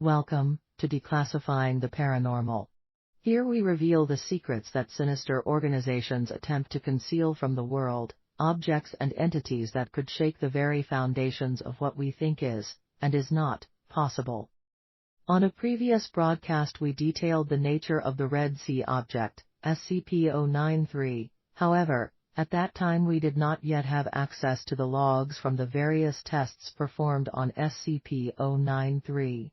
Welcome to Declassifying the Paranormal. Here we reveal the secrets that sinister organizations attempt to conceal from the world, objects and entities that could shake the very foundations of what we think is, and is not, possible. On a previous broadcast we detailed the nature of the Red Sea object, SCP-093, however, at that time we did not yet have access to the logs from the various tests performed on SCP-093.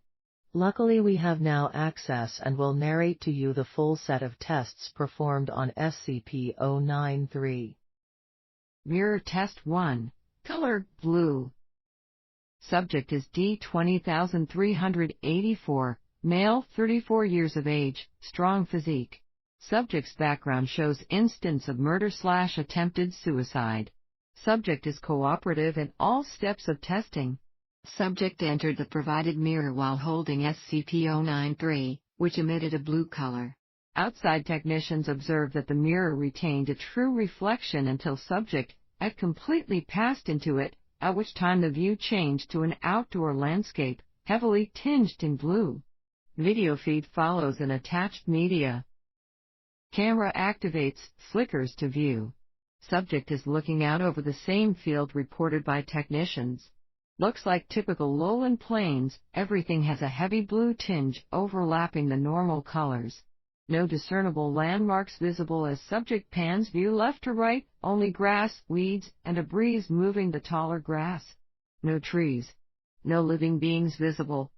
Luckily we have now access and will narrate to you the full set of tests performed on SCP-093. Mirror Test 1. Color Blue. Subject is D20384, male, 34 years of age, strong physique. Subject's background shows instance of murder/attempted suicide. Subject is cooperative in all steps of testing. Subject entered the provided mirror while holding SCP-093, which emitted a blue color. Outside technicians observed that the mirror retained a true reflection until subject had completely passed into it, at which time the view changed to an outdoor landscape, heavily tinged in blue. Video feed follows in attached media. Camera activates, flickers to view. Subject is looking out over the same field reported by technicians. Looks like typical lowland plains, everything has a heavy blue tinge overlapping the normal colors. No discernible landmarks visible as subject pans view left to right, only grass, weeds, and a breeze moving the taller grass. No trees. No living beings visible.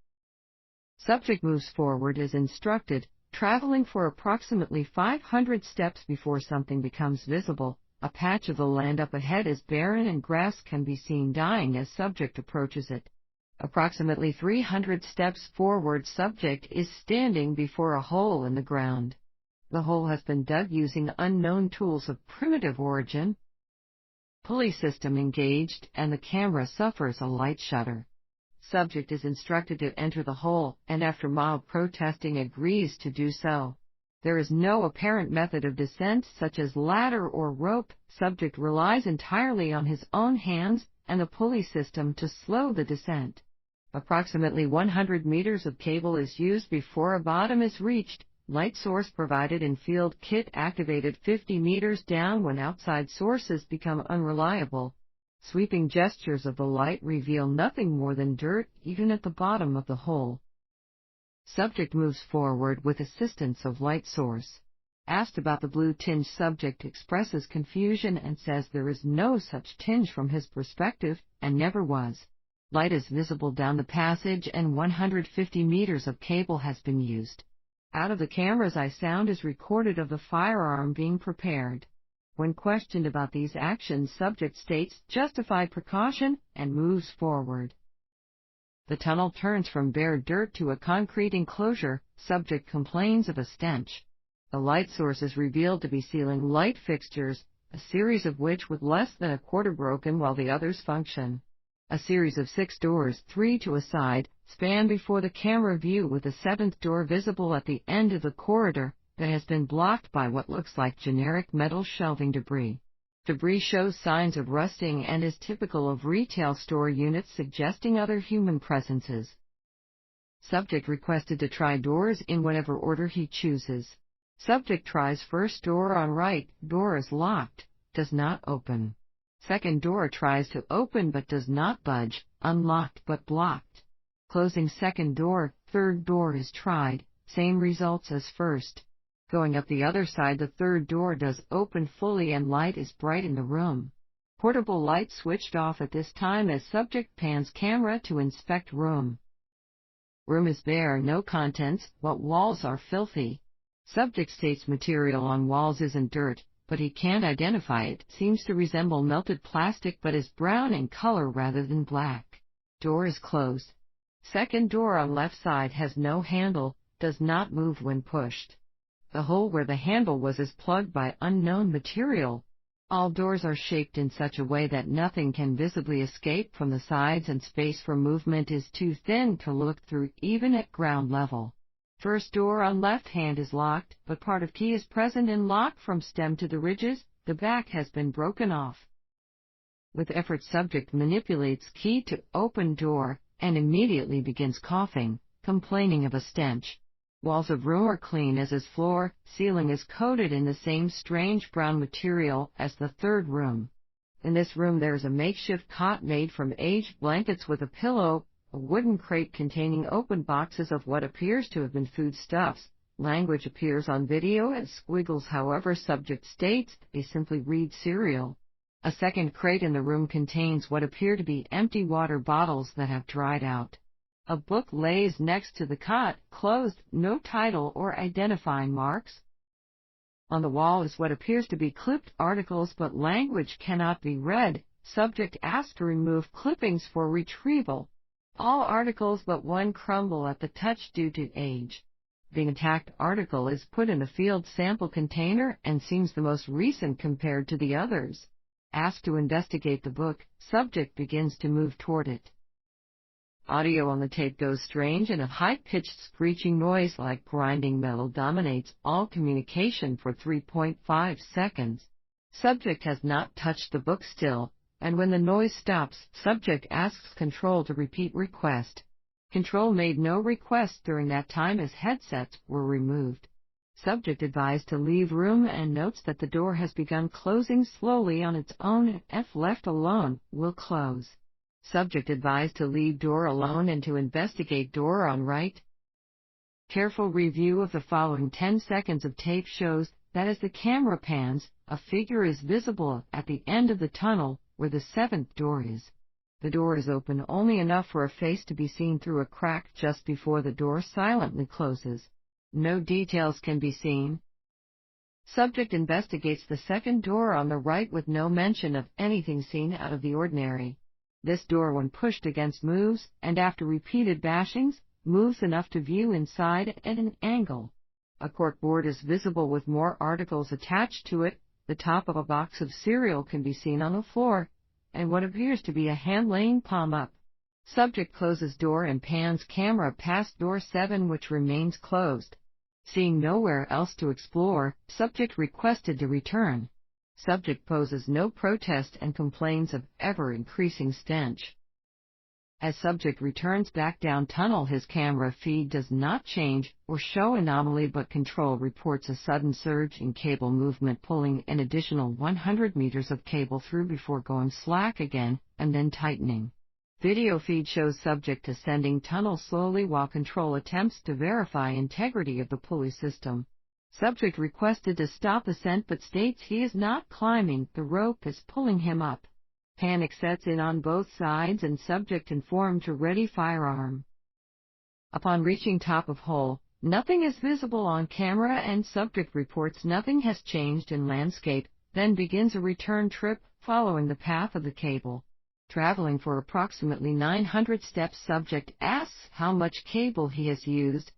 Subject moves forward as instructed, traveling for approximately 500 steps before something becomes visible. A patch of the land up ahead is barren and grass can be seen dying as subject approaches it. Approximately 300 steps forward, subject is standing before a hole in the ground. The hole has been dug using unknown tools of primitive origin. Pulley system engaged and the camera suffers a light shudder. Subject is instructed to enter the hole and after mild protesting agrees to do so. There is no apparent method of descent such as ladder or rope. Subject relies entirely on his own hands and the pulley system to slow the descent. Approximately 100 meters of cable is used before a bottom is reached. Light source provided in field kit activated 50 meters down when outside sources become unreliable. Sweeping gestures of the light reveal nothing more than dirt even at the bottom of the hole. Subject moves forward with assistance of light source. Asked about the blue tinge, subject expresses confusion and says there is no such tinge from his perspective, and never was. Light is visible down the passage and 150 meters of cable has been used. Out of the camera's eye, sound is recorded of the firearm being prepared. When questioned about these actions, subject states justified precaution and moves forward. The tunnel turns from bare dirt to a concrete enclosure. Subject complains of a stench. The light source is revealed to be ceiling light fixtures, a series of which with less than a quarter broken while the others function. A series of 6 doors, 3 to a side, span before the camera view with a 7th door visible at the end of the corridor that has been blocked by what looks like generic metal shelving debris. Debris shows signs of rusting and is typical of retail store units suggesting other human presences. Subject requested to try doors in whatever order he chooses. Subject tries first door on right, door is locked, does not open. Second door tries to open but does not budge, unlocked but blocked. Closing second door, third door is tried, same results as first. Going up the other side, the third door does open fully and light is bright in the room. Portable light switched off at this time as subject pans camera to inspect room. Room is bare, no contents, but walls are filthy. Subject states material on walls isn't dirt, but he can't identify it. Seems to resemble melted plastic but is brown in color rather than black. Door is closed. Second door on left side has no handle, does not move when pushed. The hole where the handle was is plugged by unknown material. All doors are shaped in such a way that nothing can visibly escape from the sides and space for movement is too thin to look through even at ground level. First door on left hand is locked, but part of key is present in lock from stem to the ridges. The back has been broken off. With effort, subject manipulates key to open door and immediately begins coughing. complaining of a stench. Walls of room are clean as his floor, ceiling is coated in the same strange brown material as the third room. In this room there is a makeshift cot made from aged blankets with a pillow, a wooden crate containing open boxes of what appears to have been foodstuffs. Language appears on video as squiggles, however subject states they simply read cereal. A second crate in the room contains what appear to be empty water bottles that have dried out. A book lays next to the cot, closed, no title or identifying marks. On the wall is what appears to be clipped articles, but language cannot be read. Subject asked to remove clippings for retrieval. All articles but one crumble at the touch due to age. The attacked article is put in a field sample container and seems the most recent compared to the others. Asked to investigate the book, subject begins to move toward it. Audio on the tape goes strange and a high-pitched screeching noise like grinding metal dominates all communication for 3.5 seconds. Subject has not touched the book still, and when the noise stops, subject asks Control to repeat request. Control made no request during that time as headsets were removed. Subject advised to leave room and notes that the door has begun closing slowly on its own. If left alone, will close. Subject advised to leave door alone and to investigate door on right. Careful review of the following 10 seconds of tape shows that as the camera pans, a figure is visible at the end of the tunnel where the seventh door is. The door is open only enough for a face to be seen through a crack just before the door silently closes. No details can be seen. Subject investigates the second door on the right with no mention of anything seen out of the ordinary. This door, when pushed against, moves, and after repeated bashings, moves enough to view inside at an angle. A corkboard is visible with more articles attached to it. The top of a box of cereal can be seen on the floor, and what appears to be a hand laying palm up. Subject closes door and pans camera past door 7, which remains closed. Seeing nowhere else to explore, subject requested to return. Subject poses no protest and complains of ever-increasing stench. As subject returns back down tunnel, his camera feed does not change or show anomaly, but Control reports a sudden surge in cable movement, pulling an additional 100 meters of cable through before going slack again and then tightening. Video feed shows subject ascending tunnel slowly while Control attempts to verify integrity of the pulley system. Subject requested to stop ascent but states he is not climbing, the rope is pulling him up. Panic sets in on both sides and subject informed to ready firearm. Upon reaching top of hole, nothing is visible on camera and subject reports nothing has changed in landscape, then begins a return trip following the path of the cable. Traveling for approximately 900 steps, subject asks how much cable he has used.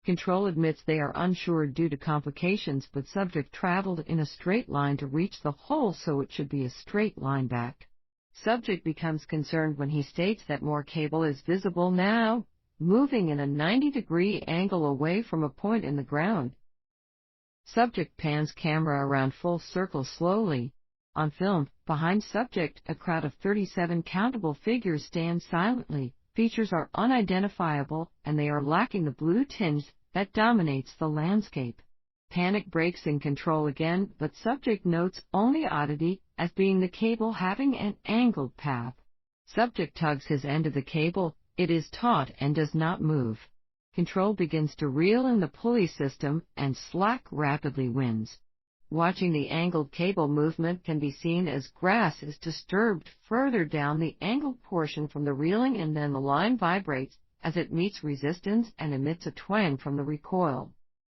Control admits they are unsure due to complications, but subject traveled in a straight line to reach the hole, so it should be a straight line back. Subject becomes concerned when he states that more cable is visible now, moving in a 90-degree angle away from a point in the ground. Subject pans camera around full circle slowly. On film, behind subject, a crowd of 37 countable figures stand silently. Features are unidentifiable, and they are lacking the blue tinge that dominates the landscape. Panic breaks in Control again, but subject notes only oddity as being the cable having an angled path. Subject tugs his end of the cable. It is taut and does not move. Control begins to reel in the pulley system, and slack rapidly wins. Watching the angled cable movement can be seen as grass is disturbed further down the angled portion from the reeling, and then the line vibrates as it meets resistance and emits a twang from the recoil.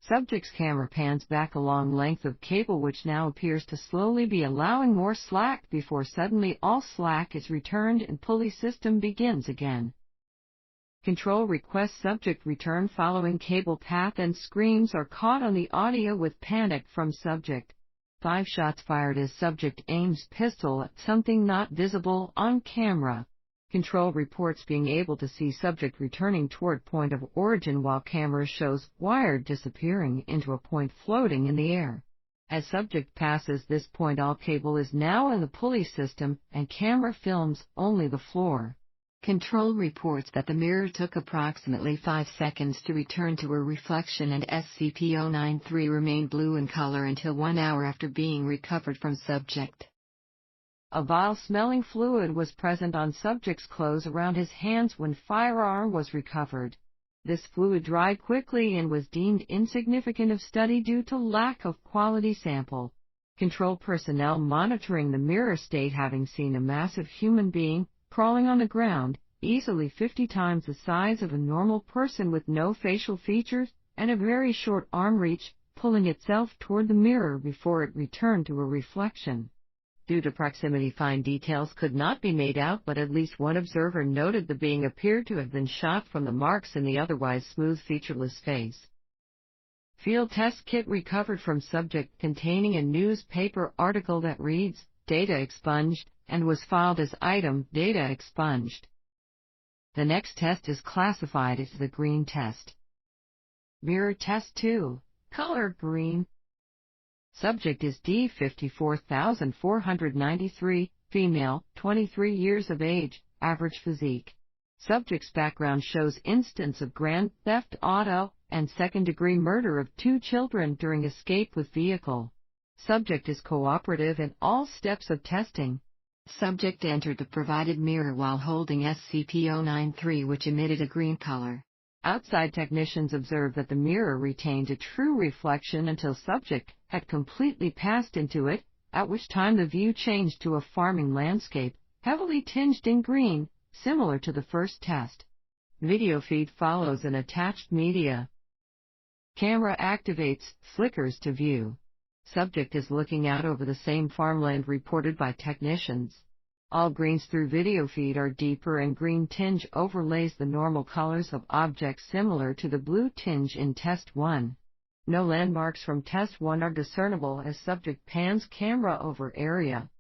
Subject's camera pans back a long length of cable which now appears to slowly be allowing more slack before suddenly all slack is returned and pulley system begins again. Control requests subject return following cable path, and screams are caught on the audio with panic from subject. 5 shots fired as subject aims pistol at something not visible on camera. Control reports being able to see subject returning toward point of origin while camera shows wire disappearing into a point floating in the air. As subject passes this point, all cable is now in the pulley system and camera films only the floor. Control reports that the mirror took approximately 5 seconds to return to a reflection, and SCP-093 remained blue in color until 1 hour after being recovered from subject. A vile-smelling fluid was present on subject's clothes around his hands when firearm was recovered. This fluid dried quickly and was deemed insignificant of study due to lack of quality sample. Control personnel monitoring the mirror state having seen a massive human being crawling on the ground, easily 50 times the size of a normal person with no facial features and a very short arm reach, pulling itself toward the mirror before it returned to a reflection. Due to proximity, fine details could not be made out, but at least one observer noted the being appeared to have been shot from the marks in the otherwise smooth, featureless face. Field test kit recovered from subject containing a newspaper article that reads, "Data expunged," and was filed as item "Data expunged." The next test is classified as the green test. Mirror test 2, color green. Subject is D54493, female, 23 years of age, average physique. Subject's background shows instance of grand theft auto and second-degree murder of 2 children during escape with vehicle. Subject is cooperative in all steps of testing. Subject entered the provided mirror while holding SCP-093, which emitted a green color. Outside technicians observed that the mirror retained a true reflection until subject had completely passed into it, at which time the view changed to a farming landscape, heavily tinged in green, similar to the first test. Video feed follows in attached media. Camera activates, flickers to view. Subject is looking out over the same farmland reported by technicians. All greens through video feed are deeper, and green tinge overlays the normal colors of objects similar to the blue tinge in Test 1. No landmarks from Test 1 are discernible as subject pans camera over area.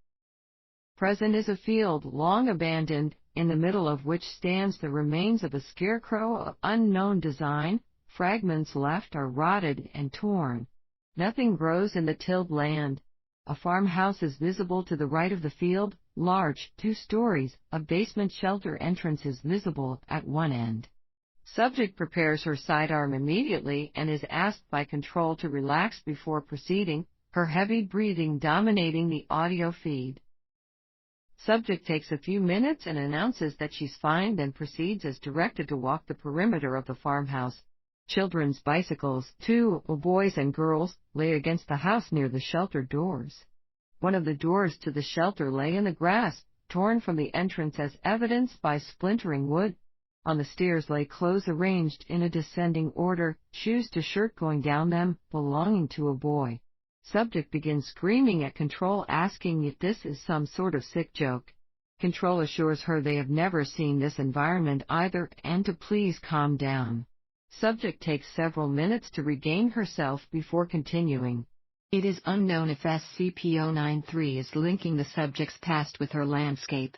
Present is a field long abandoned, in the middle of which stands the remains of a scarecrow of unknown design. Fragments left are rotted and torn. Nothing grows in the tilled land. A farmhouse is visible to the right of the field, large, 2 stories. A basement shelter entrance is visible at one end. Subject prepares her sidearm immediately and is asked by control to relax before proceeding, her heavy breathing dominating the audio feed. Subject takes a few minutes and announces that she's fine, then proceeds as directed to walk the perimeter of the farmhouse. Children's bicycles, 2 boys and girls, lay against the house near the shelter doors. One of the doors to the shelter lay in the grass, torn from the entrance as evidenced by splintering wood. On the stairs lay clothes arranged in a descending order, shoes to shirt going down them, belonging to a boy. Subject begins screaming at control, asking if this is some sort of sick joke. Control assures her they have never seen this environment either, and to please calm down. Subject takes several minutes to regain herself before continuing. It is unknown if SCP-093 is linking the subject's past with her landscape.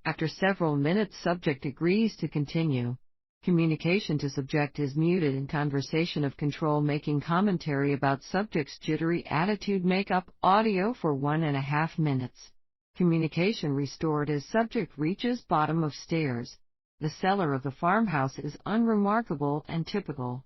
After several minutes, subject agrees to continue. Communication to subject is muted and conversation of control making commentary about subject's jittery attitude make up audio for 1.5 minutes. Communication restored as subject reaches bottom of stairs. The cellar of the farmhouse is unremarkable and typical.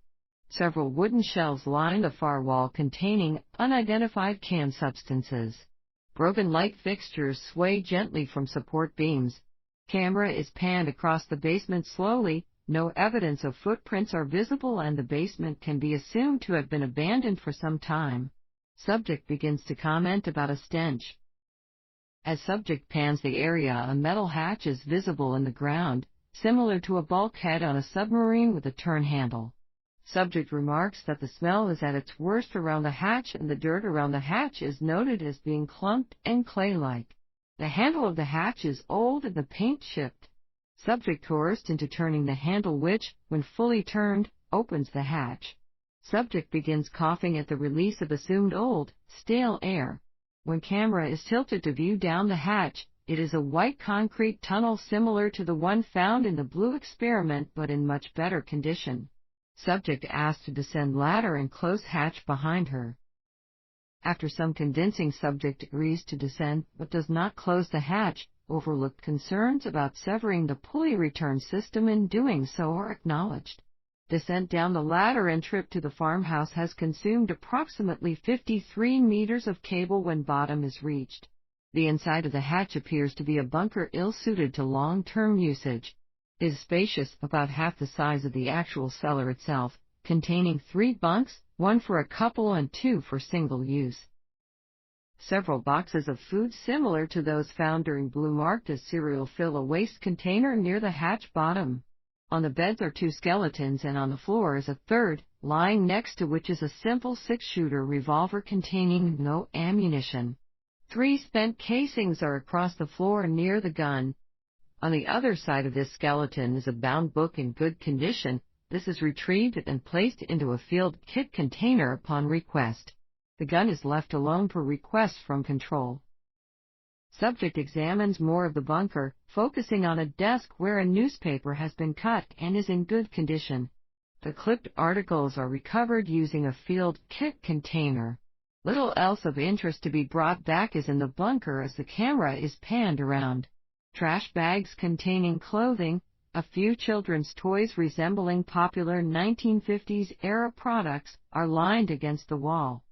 Several wooden shelves line the far wall containing unidentified canned substances. Broken light fixtures sway gently from support beams. Camera is panned across the basement slowly. No evidence of footprints are visible, and the basement can be assumed to have been abandoned for some time. Subject begins to comment about a stench. As subject pans the area, a metal hatch is visible in the ground, similar to a bulkhead on a submarine with a turn handle. Subject remarks that the smell is at its worst around the hatch, and the dirt around the hatch is noted as being clumped and clay-like. The handle of the hatch is old and the paint chipped. Subject coerced into turning the handle, which, when fully turned, opens the hatch. Subject begins coughing at the release of assumed old, stale air. When camera is tilted to view down the hatch, it is a white concrete tunnel similar to the one found in the blue experiment but in much better condition. Subject asked to descend ladder and close hatch behind her. After some convincing, subject agrees to descend but does not close the hatch, Overlooked concerns about severing the pulley return system in doing so are acknowledged. Descent down the ladder and trip to the farmhouse has consumed approximately 53 meters of cable when bottom is reached. The inside of the hatch appears to be a bunker ill-suited to long-term usage. It is spacious, about half the size of the actual cellar itself, containing 3 bunks, 1 for a couple and 2 for single use. Several boxes of food similar to those found during Blue marked as cereal fill a waste container near the hatch bottom. On the beds are 2 skeletons, and on the floor is a third, lying next to which is a simple 6-shooter revolver containing no ammunition. 3 spent casings are across the floor near the gun. On the other side of this skeleton is a bound book in good condition. This is retrieved and placed into a field kit container upon request. The gun is left alone per request from control. Subject examines more of the bunker, focusing on a desk where a newspaper has been cut and is in good condition. The clipped articles are recovered using a field kit container. Little else of interest to be brought back is in the bunker as the camera is panned around. Trash bags containing clothing, a few children's toys resembling popular 1950s-era products, are lined against the wall.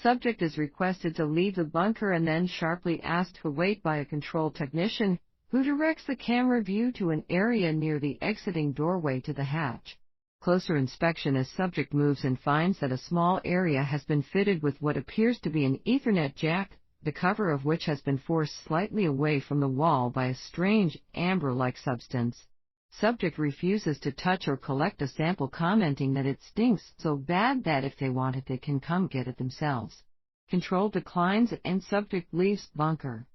Subject is requested to leave the bunker and then sharply asked to wait by a control technician, who directs the camera view to an area near the exiting doorway to the hatch. Closer inspection as subject moves and finds that a small area has been fitted with what appears to be an Ethernet jack, the cover of which has been forced slightly away from the wall by a strange, amber-like substance. Subject refuses to touch or collect a sample, commenting that it stinks so bad that if they want it they can come get it themselves. Control declines and subject leaves bunker.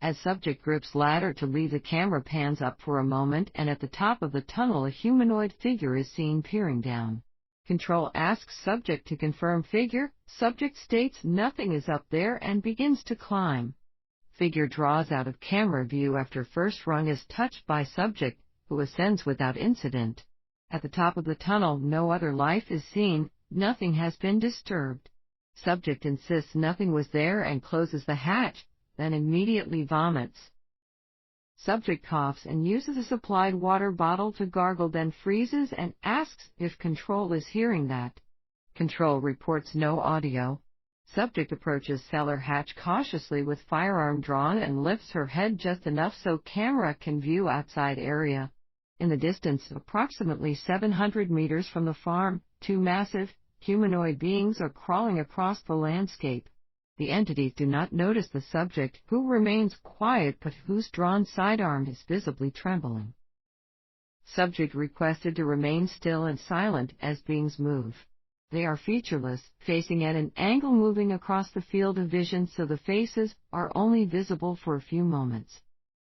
As subject grips ladder to leave, the camera pans up for a moment, and at the top of the tunnel a humanoid figure is seen peering down. Control asks subject to confirm figure. Subject states nothing is up there and begins to climb. Figure draws out of camera view after first rung is touched by subject, who ascends without incident. At the top of the tunnel no other life is seen, nothing has been disturbed. Subject insists nothing was there and closes the hatch, then immediately vomits. Subject coughs and uses a supplied water bottle to gargle, then freezes and asks if Control is hearing that. Control reports no audio. Subject approaches cellar hatch cautiously with firearm drawn and lifts her head just enough so camera can view outside area. In the distance, approximately 700 meters from the farm, 2 massive, humanoid beings are crawling across the landscape. The entities do not notice the subject, who remains quiet but whose drawn sidearm is visibly trembling. Subject requested to remain still and silent as beings move. They are featureless, facing at an angle, moving across the field of vision, so the faces are only visible for a few moments.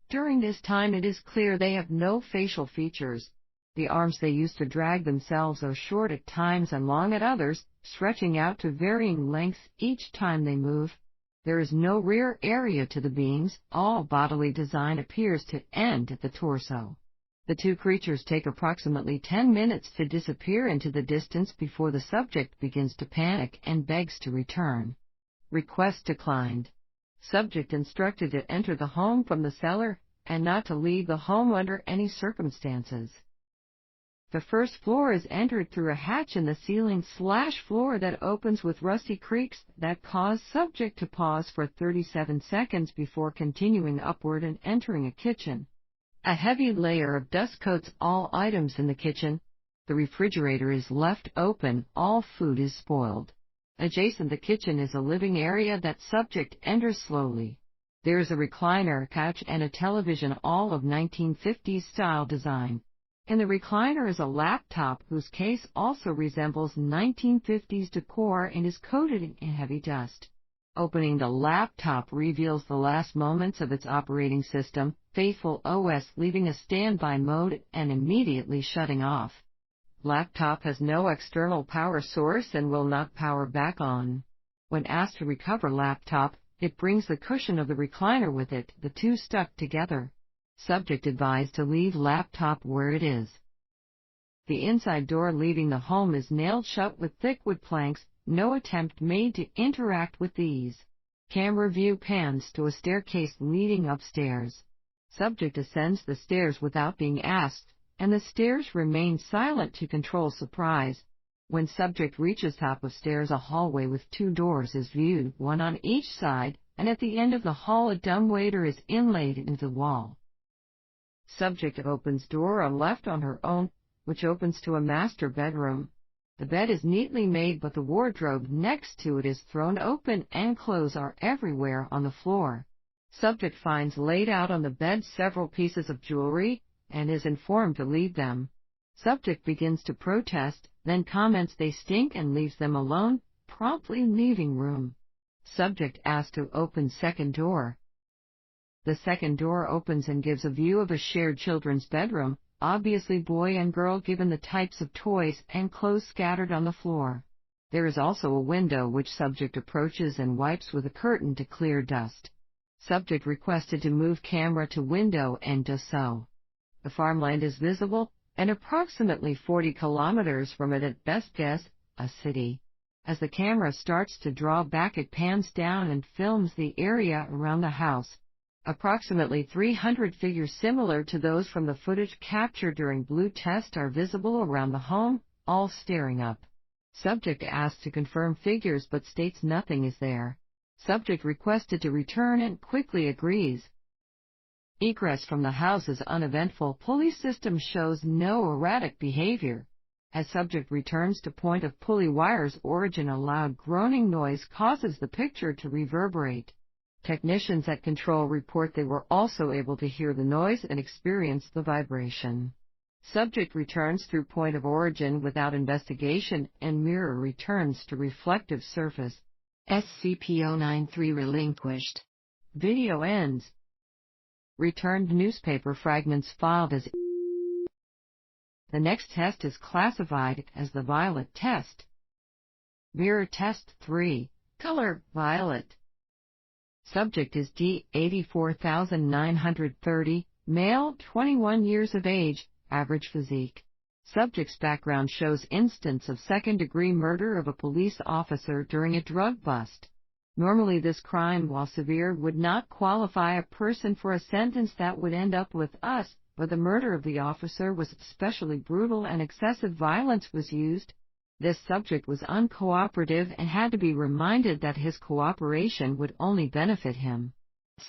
During this time it is clear they have no facial features. The arms they use to drag themselves are short at times and long at others, stretching out to varying lengths each time they move. There is no rear area to the beings. All bodily design appears to end at the torso. The 2 creatures take approximately 10 minutes to disappear into the distance before the subject begins to panic and begs to return. Request declined. Subject instructed to enter the home from the cellar, and not to leave the home under any circumstances. The first floor is entered through a hatch in the ceiling/floor that opens with rusty creaks that cause subject to pause for 37 seconds before continuing upward and entering a kitchen. A heavy layer of dust coats all items in the kitchen. The refrigerator is left open, all food is spoiled. Adjacent the kitchen is a living area that subject enters slowly. There is a recliner, couch, and a television, all of 1950s style design. In the recliner is a laptop whose case also resembles 1950s decor and is coated in heavy dust. Opening the laptop reveals the last moments of its operating system, Faithful OS, leaving a standby mode and immediately shutting off. Laptop has no external power source and will not power back on. When asked to recover laptop, it brings the cushion of the recliner with it, the 2 stuck together. Subject advised to leave laptop where it is. The inside door leaving the home is nailed shut with thick wood planks, no attempt made to interact with these. Camera view pans to a staircase leading upstairs. Subject ascends the stairs without being asked, and the stairs remain silent to control surprise. When subject reaches top of stairs, a hallway with 2 doors is viewed, one on each side, and at the end of the hall a dumbwaiter is inlaid into the wall. Subject opens door on left on her own, which opens to a master bedroom. The bed is neatly made, but the wardrobe next to it is thrown open and clothes are everywhere on the floor. Subject finds laid out on the bed several pieces of jewelry and is informed to leave them. Subject begins to protest, then comments they stink and leaves them alone, promptly leaving room. Subject asked to open second door. The second door opens and gives a view of a shared children's bedroom, obviously boy and girl, given the types of toys and clothes scattered on the floor. There is also a window which subject approaches and wipes with a curtain to clear dust. Subject requested to move camera to window and does so. The farmland is visible, and approximately 40 kilometers from it, at best guess, a city. As the camera starts to draw back, it pans down and films the area around the house. Approximately 300 figures similar to those from the footage captured during Blue Test are visible around the home, all staring up. Subject asked to confirm figures but states nothing is there. Subject requested to return and quickly agrees. Egress from the house is uneventful. Pulley system shows no erratic behavior. As subject returns to point of pulley wires origin, a loud groaning noise causes the picture to reverberate. Technicians at control report they were also able to hear the noise and experience the vibration. Subject returns through point of origin without investigation, and mirror returns to reflective surface. SCP-093 relinquished. Video ends. Returned newspaper fragments filed as. The next test is classified as the violet test. Mirror test 3. Color violet. Subject is D84,930, male, 21 years of age, average physique. Subject's background shows instance of second-degree murder of a police officer during a drug bust. Normally this crime, while severe, would not qualify a person for a sentence that would end up with us, but the murder of the officer was especially brutal and excessive violence was used. This subject was uncooperative and had to be reminded that his cooperation would only benefit him.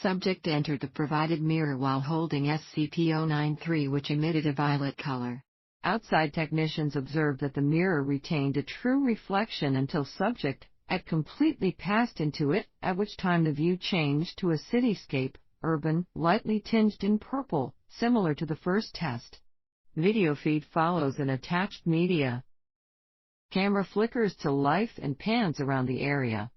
Subject entered the provided mirror while holding SCP-093, which emitted a violet color. Outside technicians observed that the mirror retained a true reflection until subject had completely passed into it, at which time the view changed to a cityscape, urban, lightly tinged in purple, similar to the first test. Video feed follows in attached media. Camera flickers to life and pans around the area.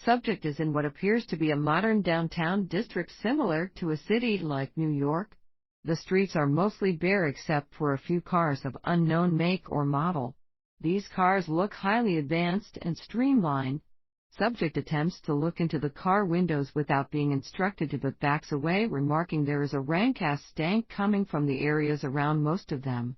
Subject is in what appears to be a modern downtown district similar to a city like New York. The streets are mostly bare except for a few cars of unknown make or model. These cars look highly advanced and streamlined. Subject attempts to look into the car windows without being instructed to, but backs away, remarking there is a rank-ass stank coming from the areas around most of them.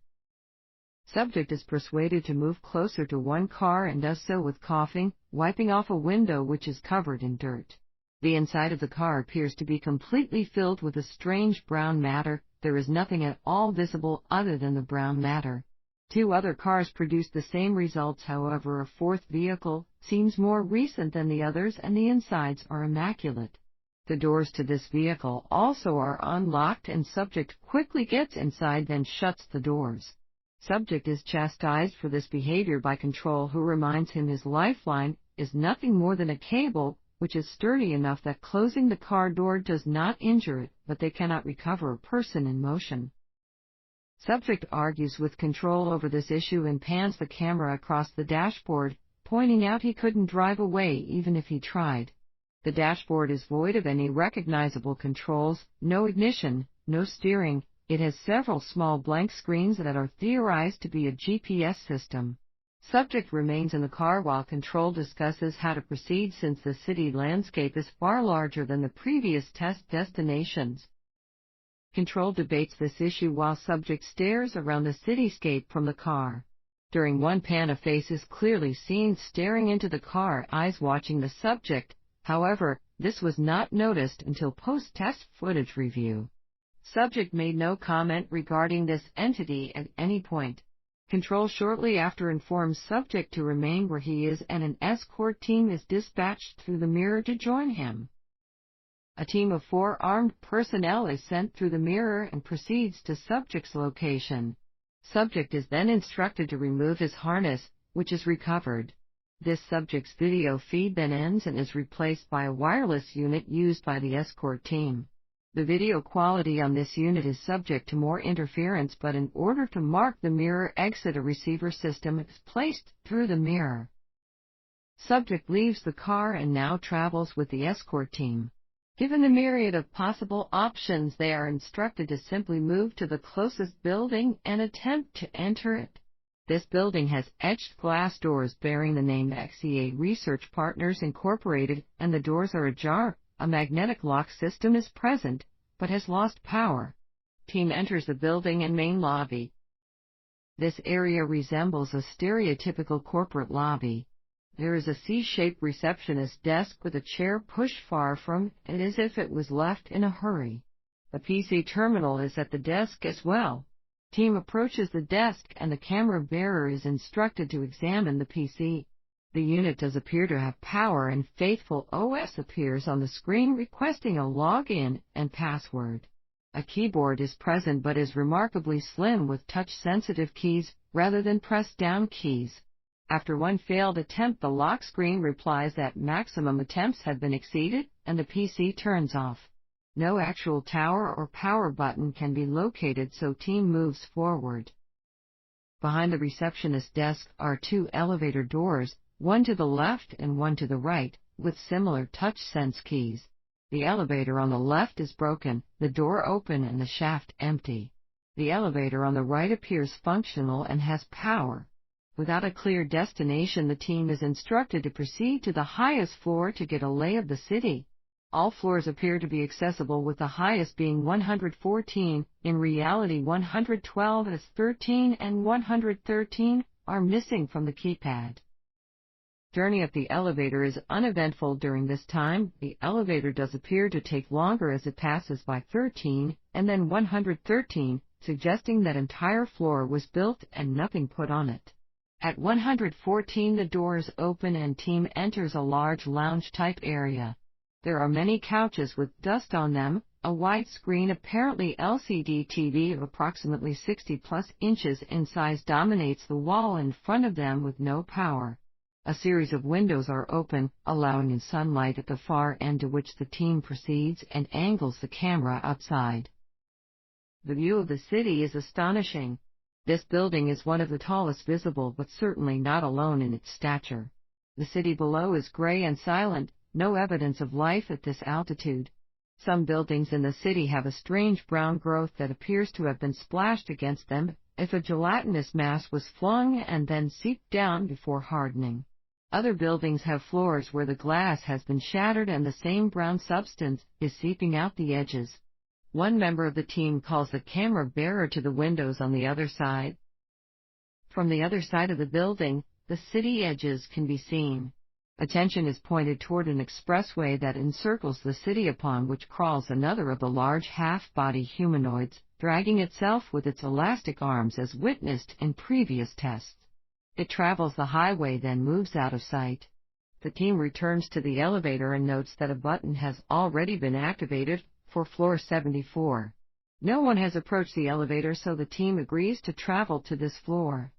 Subject is persuaded to move closer to one car and does so with coughing, wiping off a window which is covered in dirt. The inside of the car appears to be completely filled with a strange brown matter. There is nothing at all visible other than the brown matter. 2 other cars produce the same results, however a 4th vehicle seems more recent than the others and the insides are immaculate. The doors to this vehicle also are unlocked and subject quickly gets inside, then shuts the doors. Subject is chastised for this behavior by control, who reminds him his lifeline is nothing more than a cable, which is sturdy enough that closing the car door does not injure it, but they cannot recover a person in motion. Subject argues with control over this issue and pans the camera across the dashboard, pointing out he couldn't drive away even if he tried. The dashboard is void of any recognizable controls, no ignition, no steering. It has several small blank screens that are theorized to be a GPS system. Subject remains in the car while control discusses how to proceed, since the city landscape is far larger than the previous test destinations. Control debates this issue while subject stares around the cityscape from the car. During one pan, a face is clearly seen staring into the car, eyes watching the subject. However, This was not noticed until post-test footage review. Subject made no comment regarding this entity at any point. Control shortly after informs subject to remain where he is, and an escort team is dispatched through the mirror to join him. A team of 4 armed personnel is sent through the mirror and proceeds to subject's location. Subject is then instructed to remove his harness, which is recovered. This subject's video feed then ends and is replaced by a wireless unit used by the escort team. The video quality on this unit is subject to more interference, but in order to mark the mirror exit, a receiver system is placed through the mirror. Subject leaves the car and now travels with the escort team. Given the myriad of possible options, they are instructed to simply move to the closest building and attempt to enter it. This building has etched glass doors bearing the name XEA Research Partners Incorporated, and the doors are ajar. A magnetic lock system is present, but has lost power. Team enters the building and main lobby. This area resembles a stereotypical corporate lobby. There is a C-shaped receptionist desk with a chair pushed far from it as if it was left in a hurry. A PC terminal is at the desk as well. Team approaches the desk and the camera bearer is instructed to examine the PC. The unit does appear to have power, and Faithful OS appears on the screen requesting a login and password. A keyboard is present but is remarkably slim with touch-sensitive keys rather than press-down keys. After one failed attempt, the lock screen replies that maximum attempts have been exceeded, and the PC turns off. No actual tower or power button can be located, so team moves forward. Behind the receptionist desk are 2 elevator doors, one to the left and one to the right, with similar touch-sense keys. The elevator on the left is broken, the door open and the shaft empty. The elevator on the right appears functional and has power. Without a clear destination, the team is instructed to proceed to the highest floor to get a lay of the city. All floors appear to be accessible, with the highest being 114, in reality 112 as 13 and 113 are missing from the keypad. Journey up the elevator is uneventful during this time. The elevator does appear to take longer as it passes by 13 and then 113, suggesting that entire floor was built and nothing put on it. At 114, the doors open and team enters a large lounge-type area. There are many couches with dust on them. A widescreen, apparently LCD TV of approximately 60+ inches in size dominates the wall in front of them with no power. A series of windows are open, allowing in sunlight at the far end, to which the team proceeds and angles the camera outside. The view of the city is astonishing. This building is one of the tallest visible, but certainly not alone in its stature. The city below is gray and silent, no evidence of life at this altitude. Some buildings in the city have a strange brown growth that appears to have been splashed against them, if a gelatinous mass was flung and then seeped down before hardening. Other buildings have floors where the glass has been shattered and the same brown substance is seeping out the edges. One member of the team calls the camera bearer to the windows on the other side. From the other side of the building, the city edges can be seen. Attention is pointed toward an expressway that encircles the city, upon which crawls another of the large half-body humanoids, dragging itself with its elastic arms as witnessed in previous tests. It travels the highway, then moves out of sight. The team returns to the elevator and notes that a button has already been activated for floor 74. No one has approached the elevator, so the team agrees to travel to this floor.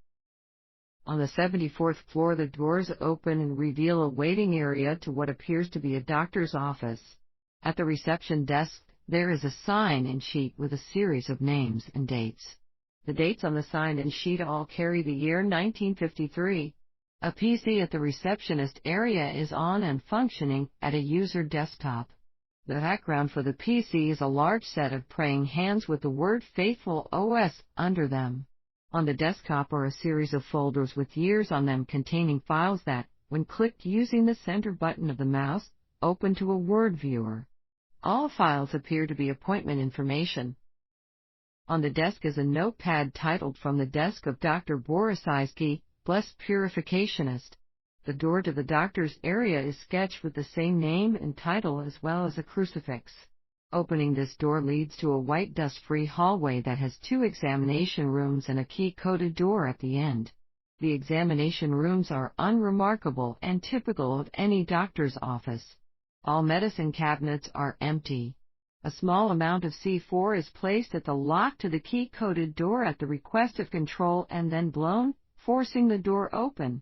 On the 74th floor, the doors open and reveal a waiting area to what appears to be a doctor's office. At the reception desk, there is a sign-in sheet with a series of names and dates. The dates on the sign-in sheet all carry the year 1953. A PC at the receptionist area is on and functioning at a user desktop. The background for the PC is a large set of praying hands with the word Faithful OS under them. On the desktop are a series of folders with years on them containing files that, when clicked using the center button of the mouse, open to a Word viewer. All files appear to be appointment information. On the desk is a notepad titled "From the Desk of Dr. Borisivsky, Blessed Purificationist." The door to the doctor's area is sketched with the same name and title as well as a crucifix. Opening this door leads to a white dust-free hallway that has 2 examination rooms and a key-coded door at the end. The examination rooms are unremarkable and typical of any doctor's office. All medicine cabinets are empty. A small amount of C4 is placed at the lock to the key-coded door at the request of Control and then blown, forcing the door open.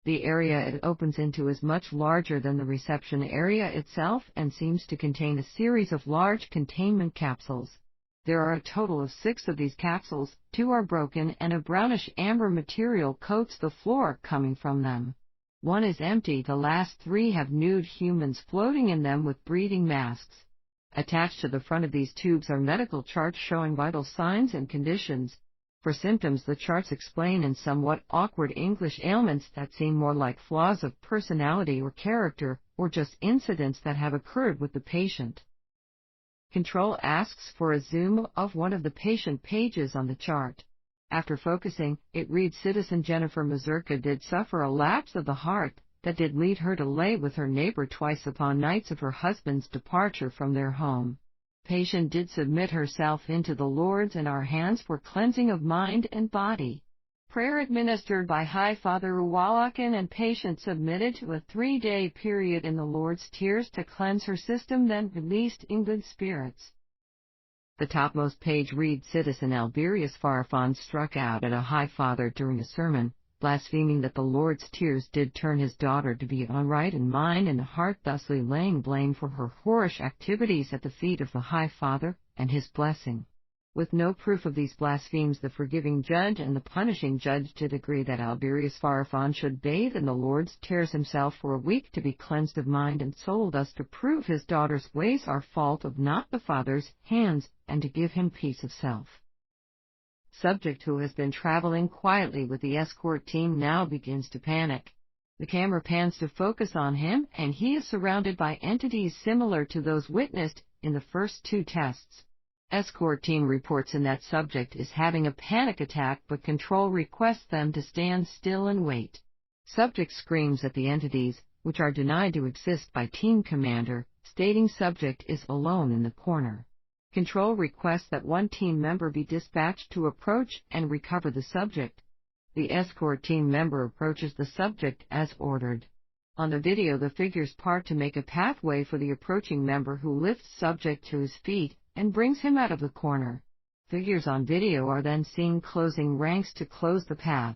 The area it opens into is much larger than the reception area itself and seems to contain a series of large containment capsules. There are a total of 6 of these capsules, 2 are broken and a brownish amber material coats the floor coming from them. 1 is empty, the last 3 have nude humans floating in them with breathing masks. Attached to the front of these tubes are medical charts showing vital signs and conditions. For symptoms, the charts explain in somewhat awkward English ailments that seem more like flaws of personality or character, or just incidents that have occurred with the patient. Control asks for a zoom of one of the patient pages on the chart. After focusing, it reads Citizen Jennifer Mazurka did suffer a lapse of the heart that did lead her to lay with her neighbor twice upon nights of her husband's departure from their home. Patient did submit herself into the Lord's and our hands for cleansing of mind and body. Prayer administered by High Father Uwalakan and patient submitted to a 3-day period in the Lord's tears to cleanse her system, then released in good spirits. The topmost page reads Citizen Alberius Farfan struck out at a High Father during a sermon, blaspheming that the Lord's tears did turn his daughter to be unright in mind and heart, thusly laying blame for her whorish activities at the feet of the High Father and his blessing. With no proof of these blasphemies, the forgiving judge and the punishing judge did agree that Alberius Farfan should bathe in the Lord's tears himself for a week to be cleansed of mind and soul, thus to prove his daughter's ways are fault of not the Father's hands, and to give him peace of self. Subject, who has been traveling quietly with the escort team, now begins to panic. The camera pans to focus on him, and he is surrounded by entities similar to those witnessed in the first 2 tests. Escort team reports in that subject is having a panic attack, but Control requests them to stand still and wait. Subject screams at the entities, which are denied to exist by team commander, stating subject is alone in the corner. Control requests that 1 team member be dispatched to approach and recover the subject. The escort team member approaches the subject as ordered. On the video, the figures part to make a pathway for the approaching member, who lifts subject to his feet and brings him out of the corner. Figures on video are then seen closing ranks to close the path.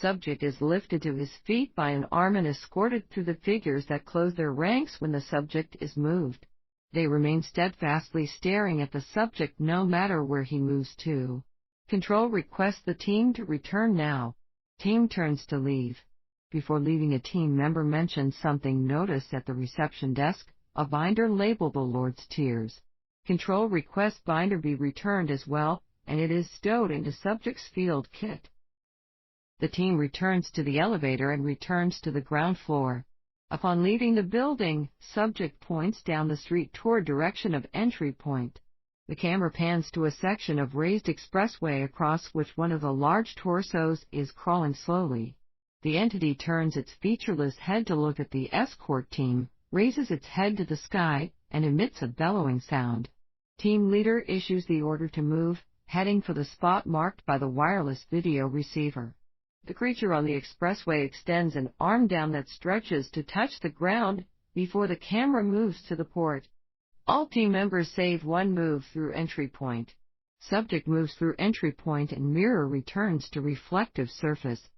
Subject is lifted to his feet by an arm and escorted through the figures that close their ranks when the subject is moved. They remain steadfastly staring at the subject no matter where he moves to. Control requests the team to return now. Team turns to leave. Before leaving, a team member mentions something noticed at the reception desk, a binder labeled The Lord's Tears. Control requests binder be returned as well, and it is stowed into subject's field kit. The team returns to the elevator and returns to the ground floor. Upon leaving the building, subject points down the street toward direction of entry point. The camera pans to a section of raised expressway across which one of the large torsos is crawling slowly. The entity turns its featureless head to look at the escort team, raises its head to the sky, and emits a bellowing sound. Team leader issues the order to move, heading for the spot marked by the wireless video receiver. The creature on the expressway extends an arm down that stretches to touch the ground before the camera moves to the port. All team members save 1 move through entry point. Subject moves through entry point and mirror returns to reflective surface.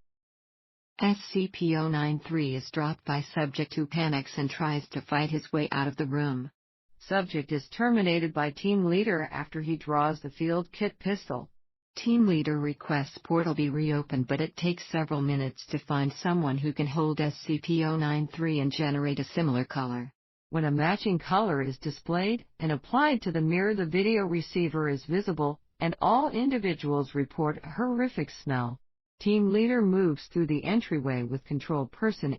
SCP-093 is dropped by subject, who panics and tries to fight his way out of the room. Subject is terminated by team leader after he draws the field kit pistol. Team leader requests portal be reopened, but it takes several minutes to find someone who can hold SCP-093 and generate a similar color. When a matching color is displayed and applied to the mirror, the video receiver is visible, and all individuals report a horrific smell. Team leader moves through the entryway with control person.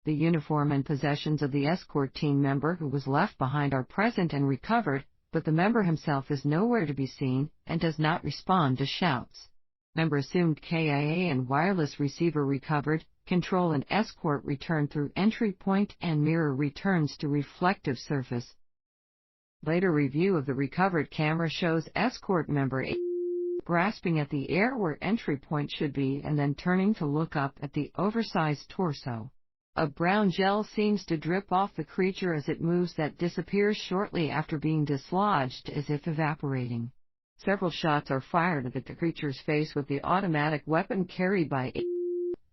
The uniform and possessions of the escort team member who was left behind are present and recovered, but the member himself is nowhere to be seen and does not respond to shouts. Member assumed KIA and wireless receiver recovered, control and escort returned through entry point and mirror returns to reflective surface. Later review of the recovered camera shows escort member A grasping at the air where entry point should be and then turning to look up at the oversized torso. A brown gel seems to drip off the creature as it moves that disappears shortly after being dislodged as if evaporating. Several shots are fired at the creature's face with the automatic weapon carried by A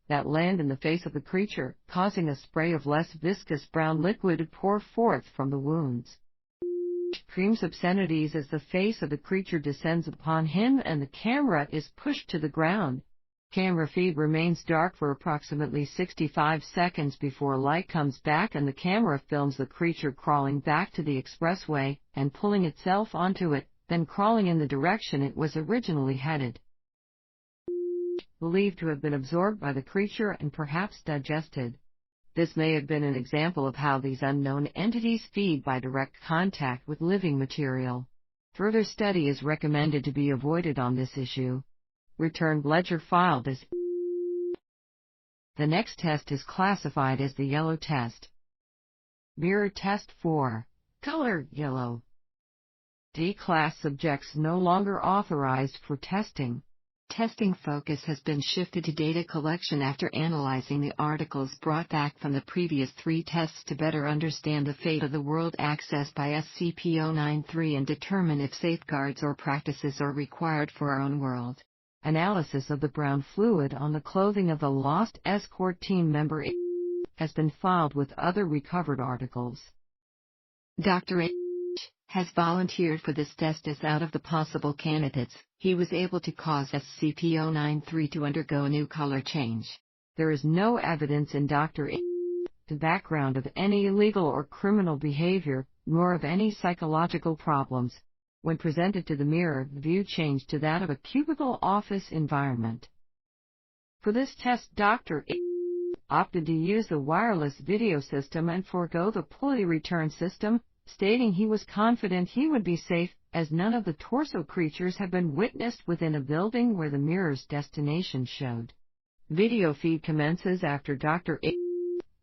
that land in the face of the creature, causing a spray of less viscous brown liquid to pour forth from the wounds. Screams obscenities as the face of the creature descends upon him and the camera is pushed to the ground. Camera feed remains dark for approximately 65 seconds before light comes back and the camera films the creature crawling back to the expressway and pulling itself onto it, then crawling in the direction it was originally headed. Believed to have been absorbed by the creature and perhaps digested. This may have been an example of how these unknown entities feed by direct contact with living material. Further study is recommended to be avoided on this issue. Returned ledger filed as. The next test is classified as the yellow test. Mirror test 4. Color yellow. D-class subjects no longer authorized for testing. Testing focus has been shifted to data collection after analyzing the articles brought back from the previous 3 tests to better understand the fate of the world accessed by SCP-093 and determine if safeguards or practices are required for our own world. Analysis of the brown fluid on the clothing of the lost escort team member has been filed with other recovered articles. Dr. H has volunteered for this test as out of the possible candidates, he was able to cause SCP-093 to undergo a new color change. There is no evidence in Dr. H's background of any illegal or criminal behavior, nor of any psychological problems. When presented to the mirror, the view changed to that of a cubicle office environment. For this test, Dr. H opted to use the wireless video system and forego the pulley return system, stating he was confident he would be safe, as none of the torso creatures had been witnessed within a building where the mirror's destination showed. Video feed commences after Dr. H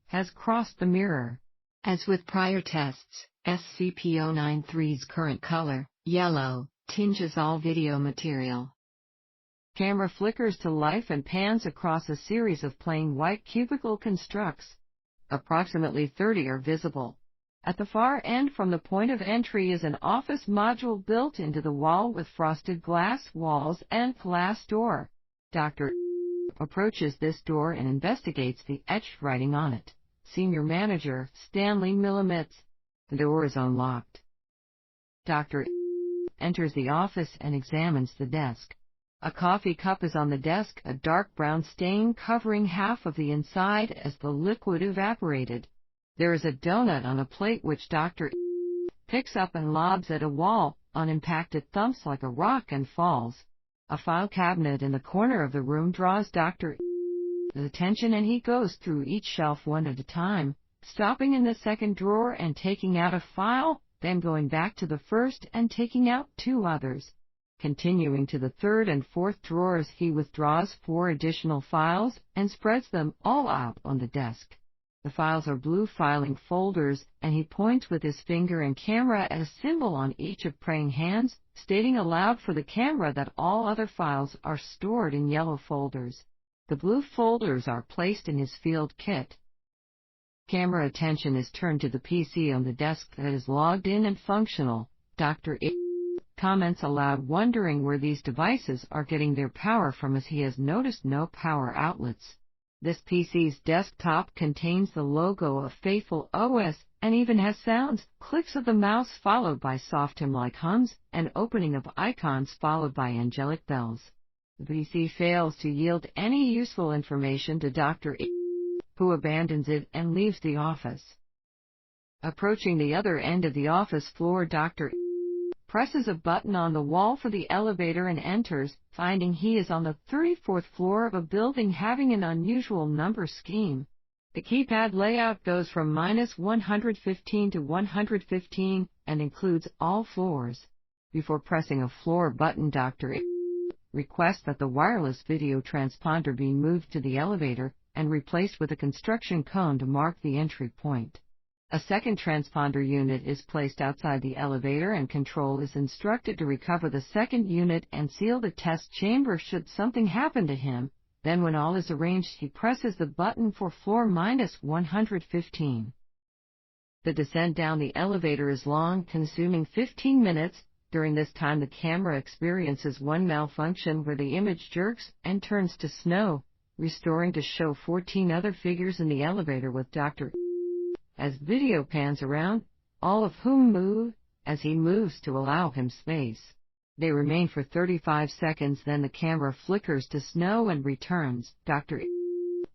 has crossed the mirror. As with prior tests, SCP-093's current color, yellow, tinges all video material. Camera flickers to life and pans across a series of plain white cubicle constructs. Approximately 30 are visible. At the far end from the point of entry is an office module built into the wall with frosted glass walls and glass door. Dr. approaches this door and investigates the etched writing on it. Senior Manager, Stanley Millimitz. The door is unlocked. Dr. enters the office and examines the desk. A coffee cup is on the desk, a dark brown stain covering half of the inside as the liquid evaporated. There is a donut on a plate which Dr. picks up and lobs at a wall. Unimpacted thumps like a rock and falls. A file cabinet in the corner of the room draws Dr. attention and he goes through each shelf one at a time, stopping in the second drawer and taking out a file, then going back to the first and taking out 2 others. Continuing to the third and fourth drawers, he withdraws 4 additional files and spreads them all out on the desk. The files are blue filing folders, and he points with his finger and camera at a symbol on each of praying hands, stating aloud for the camera that all other files are stored in yellow folders. The blue folders are placed in his field kit. Camera attention is turned to the PC on the desk that is logged in and functional. Dr. comments aloud, wondering where these devices are getting their power from, as he has noticed no power outlets. This PC's desktop contains the logo of Faithful OS and even has sounds, clicks of the mouse followed by soft hum-like hums, and opening of icons followed by angelic bells. The PC fails to yield any useful information to Dr. who abandons it and leaves the office. Approaching the other end of the office floor, Dr. presses a button on the wall for the elevator and enters, finding he is on the 34th floor of a building having an unusual number scheme. The keypad layout goes from -115 to 115 and includes all floors. Before pressing a floor button, Dr. requests that the wireless video transponder be moved to the elevator and replaced with a construction cone to mark the entry point. A second transponder unit is placed outside the elevator, and Control is instructed to recover the second unit and seal the test chamber should something happen to him. Then when all is arranged, he presses the button for floor -115. The descent down the elevator is long, consuming 15 minutes. During this time, the camera experiences one malfunction where the image jerks and turns to snow, restoring to show 14 other figures in the elevator with Dr. As video pans around, all of whom move as he moves to allow him space. They remain for 35 seconds, then the camera flickers to snow and returns. Dr.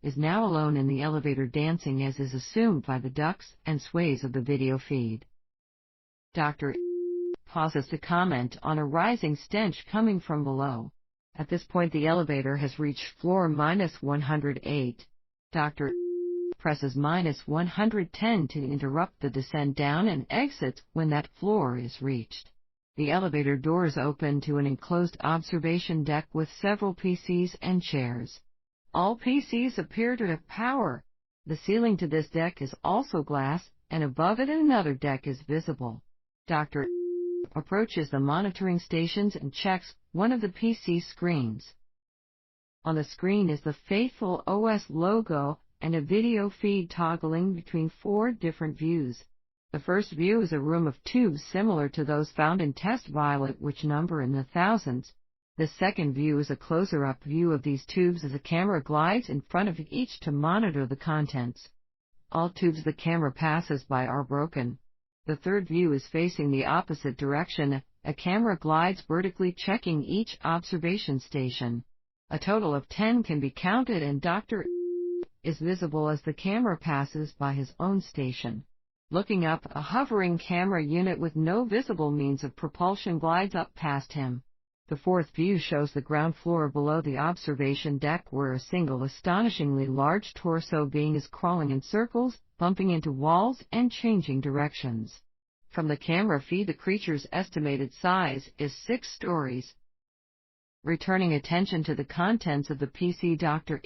is now alone in the elevator, dancing as is assumed by the ducks and sways of the video feed. Dr. pauses to comment on a rising stench coming from below. At this point, the elevator has reached floor -108. Dr. presses -110 to interrupt the descent down and exits when that floor is reached. The elevator doors open to an enclosed observation deck with several PCs and chairs. All PCs appear to have power. The ceiling to this deck is also glass, and above it another deck is visible. Dr. approaches the monitoring stations and checks one of the PC screens. On the screen is the faithful OS logo and a video feed toggling between 4 different views. The first view is a room of tubes similar to those found in Test Violet, which number in the thousands. The second view is a closer-up view of these tubes as the camera glides in front of each to monitor the contents. All tubes the camera passes by are broken. The third view is facing the opposite direction. A camera glides vertically, checking each observation station. A total of 10 can be counted, and Dr. is visible as the camera passes by his own station. Looking up, a hovering camera unit with no visible means of propulsion glides up past him. The fourth view shows the ground floor below the observation deck, where a single astonishingly large torso being is crawling in circles, bumping into walls and changing directions. From the camera feed, the creature's estimated size is 6 stories. Returning attention to the contents of the PC, Dr.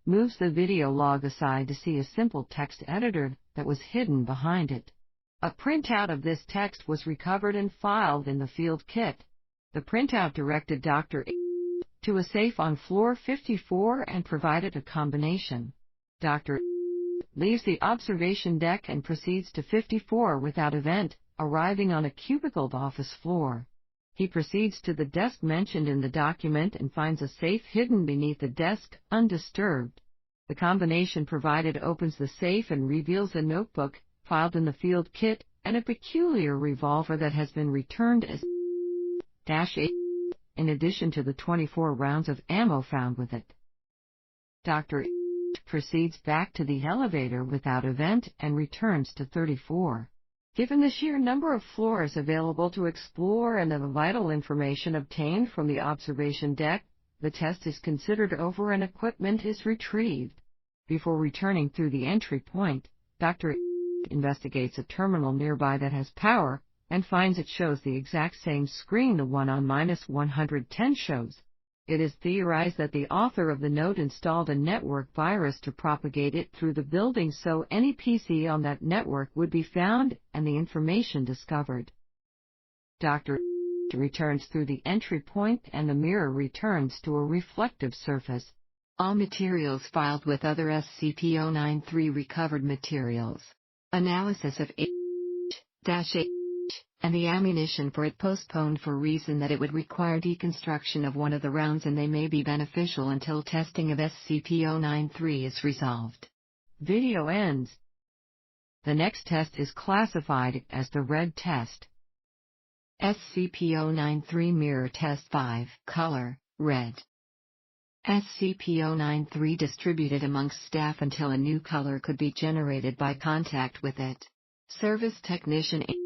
moves the video log aside to see a simple text editor that was hidden behind it. A printout of this text was recovered and filed in the field kit. The printout directed Dr. to a safe on floor 54 and provided a combination. Dr. leaves the observation deck and proceeds to 54 without event, arriving on a cubicled office floor. He proceeds to the desk mentioned in the document and finds a safe hidden beneath the desk, undisturbed. The combination provided opens the safe and reveals a notebook, filed in the field kit, and a peculiar revolver that has been returned as -8, in addition to the 24 rounds of ammo found with it. Dr. proceeds back to the elevator without event and returns to 34. Given the sheer number of floors available to explore and the vital information obtained from the observation deck, the test is considered over and equipment is retrieved. Before returning through the entry point, Dr. investigates a terminal nearby that has power and finds it shows the exact same screen the one on -110 shows. It is theorized that the author of the note installed a network virus to propagate it through the building so any PC on that network would be found and the information discovered. Dr. returns through the entry point and the mirror returns to a reflective surface. All materials filed with other SCP-093 recovered materials. Analysis of H-H and the ammunition for it postponed for reason that it would require deconstruction of one of the rounds, and they may be beneficial until testing of SCP-093 is resolved. Video ends. The next test is classified as the red test. SCP-093 Mirror Test 5. Color: red. SCP-093 distributed amongst staff until a new color could be generated by contact with it. Service Technician H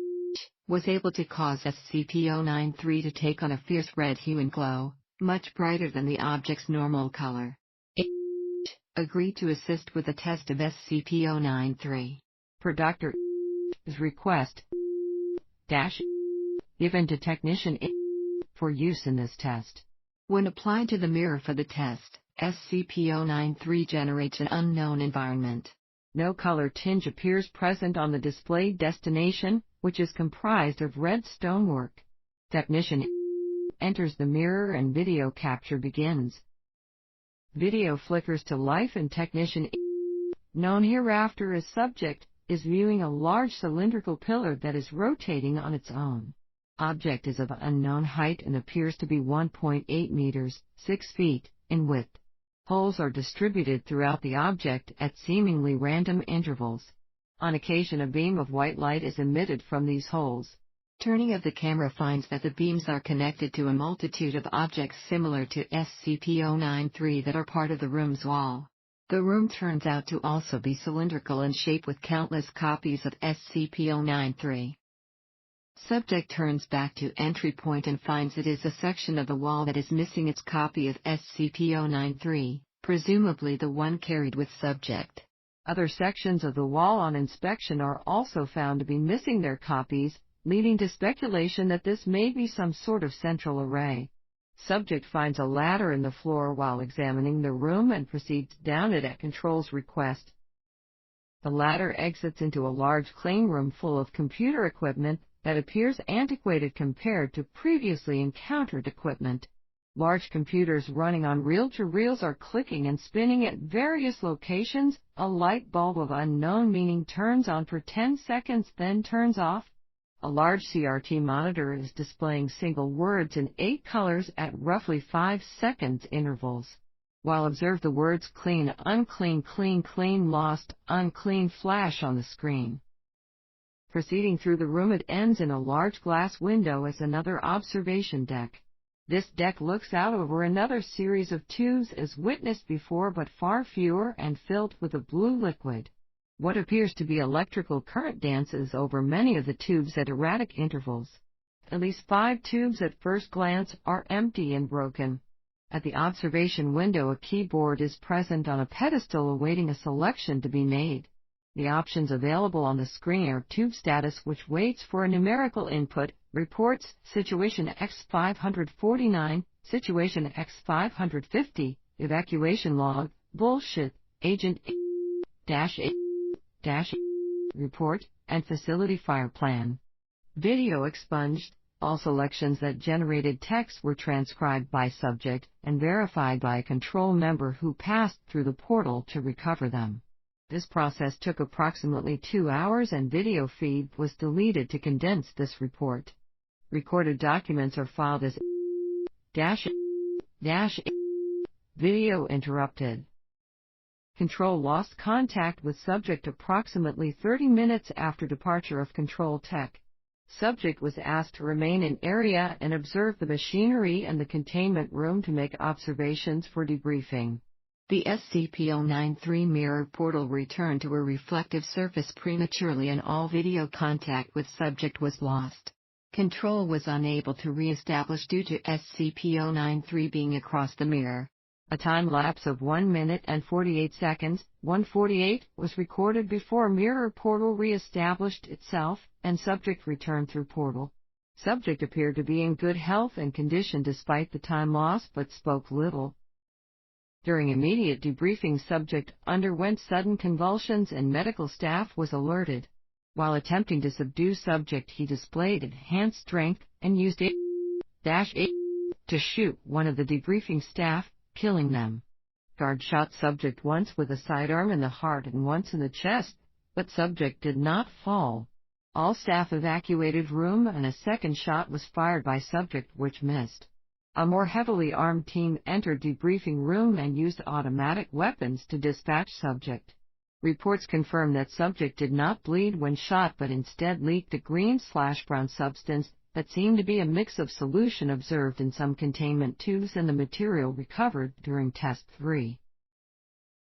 was able to cause SCP-093 to take on a fierce red hue and glow, much brighter than the object's normal color. H agreed to assist with the test of SCP-093. Per Dr. H's request, given to Technician for use in this test. When applied to the mirror for the test, SCP-093 generates an unknown environment. No color tinge appears present on the displayed destination, which is comprised of red stonework. Technician enters the mirror and video capture begins. Video flickers to life and technician, known hereafter as subject, is viewing a large cylindrical pillar that is rotating on its own. Object is of unknown height and appears to be 1.8 meters, 6 feet, in width. Holes are distributed throughout the object at seemingly random intervals. On occasion a beam of white light is emitted from these holes. Turning of the camera finds that the beams are connected to a multitude of objects similar to SCP-093 that are part of the room's wall. The room turns out to also be cylindrical in shape with countless copies of SCP-093. Subject turns back to entry point and finds it is a section of the wall that is missing its copy of SCP-093, presumably the one carried with subject. Other sections of the wall on inspection are also found to be missing their copies, leading to speculation that this may be some sort of central array. Subject finds a ladder in the floor while examining the room and proceeds down it at Control's request. The ladder exits into a large clean room full of computer equipment that appears antiquated compared to previously encountered equipment. Large computers running on reel-to-reels are clicking and spinning at various locations. A light bulb of unknown meaning turns on for 10 seconds then turns off. A large CRT monitor is displaying single words in 8 colors at roughly 5 seconds intervals. While observe the words clean, unclean, clean, clean, lost, unclean flash on the screen. Proceeding through the room, it ends in a large glass window as another observation deck. This deck looks out over another series of tubes as witnessed before but far fewer and filled with a blue liquid. What appears to be electrical current dances over many of the tubes at erratic intervals. At least 5 tubes at first glance are empty and broken. At the observation window, a keyboard is present on a pedestal awaiting a selection to be made. The options available on the screen are tube status, which waits for a numerical input, reports, situation X549, situation X550, evacuation log, bullshit, agent -A, report, and facility fire plan. Video expunged. All selections that generated text were transcribed by subject and verified by a control member who passed through the portal to recover them. This process took approximately 2 hours and video feed was deleted to condense this report. Recorded documents are filed as video interrupted. Control lost contact with subject approximately 30 minutes after departure of control tech. Subject was asked to remain in area and observe the machinery and the containment room to make observations for debriefing. The SCP-093 mirror portal returned to a reflective surface prematurely and all video contact with subject was lost. Control was unable to re-establish due to SCP-093 being across the mirror. A time lapse of 1 minute and 48 seconds, 148, was recorded before mirror portal re-established itself, and subject returned through portal. Subject appeared to be in good health and condition despite the time loss but spoke little. During immediate debriefing, subject underwent sudden convulsions and medical staff was alerted. While attempting to subdue subject, he displayed enhanced strength and used A to shoot one of the debriefing staff, killing them. Guard shot subject once with a sidearm in the heart and once in the chest, but subject did not fall. All staff evacuated room and a second shot was fired by subject which missed. A more heavily armed team entered debriefing room and used automatic weapons to dispatch subject. Reports confirm that subject did not bleed when shot but instead leaked a green/brown substance that seemed to be a mix of solution observed in some containment tubes and the material recovered during Test 3.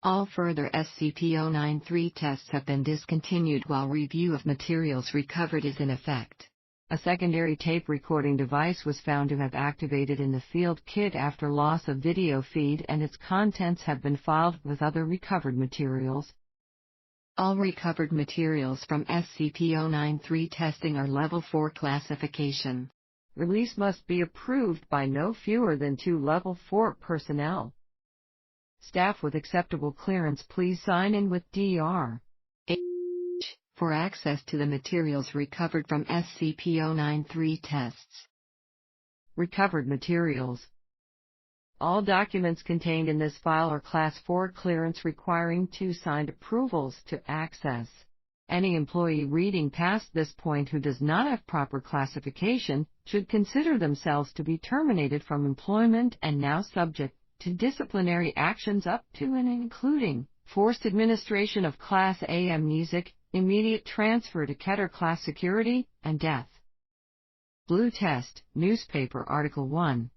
All further SCP-093 tests have been discontinued while review of materials recovered is in effect. A secondary tape recording device was found to have activated in the field kit after loss of video feed, and its contents have been filed with other recovered materials. All recovered materials from SCP-093 testing are Level 4 classification. Release must be approved by no fewer than 2 Level 4 personnel. Staff with acceptable clearance, please sign in with Dr. H for access to the materials recovered from SCP-093 tests. Recovered materials. All documents contained in this file are Class 4 clearance requiring 2 signed approvals to access. Any employee reading past this point who does not have proper classification should consider themselves to be terminated from employment and now subject to disciplinary actions up to and including forced administration of Class A amnesic, immediate transfer to Keter Class Security, and death. Blue Test, Newspaper Article 1.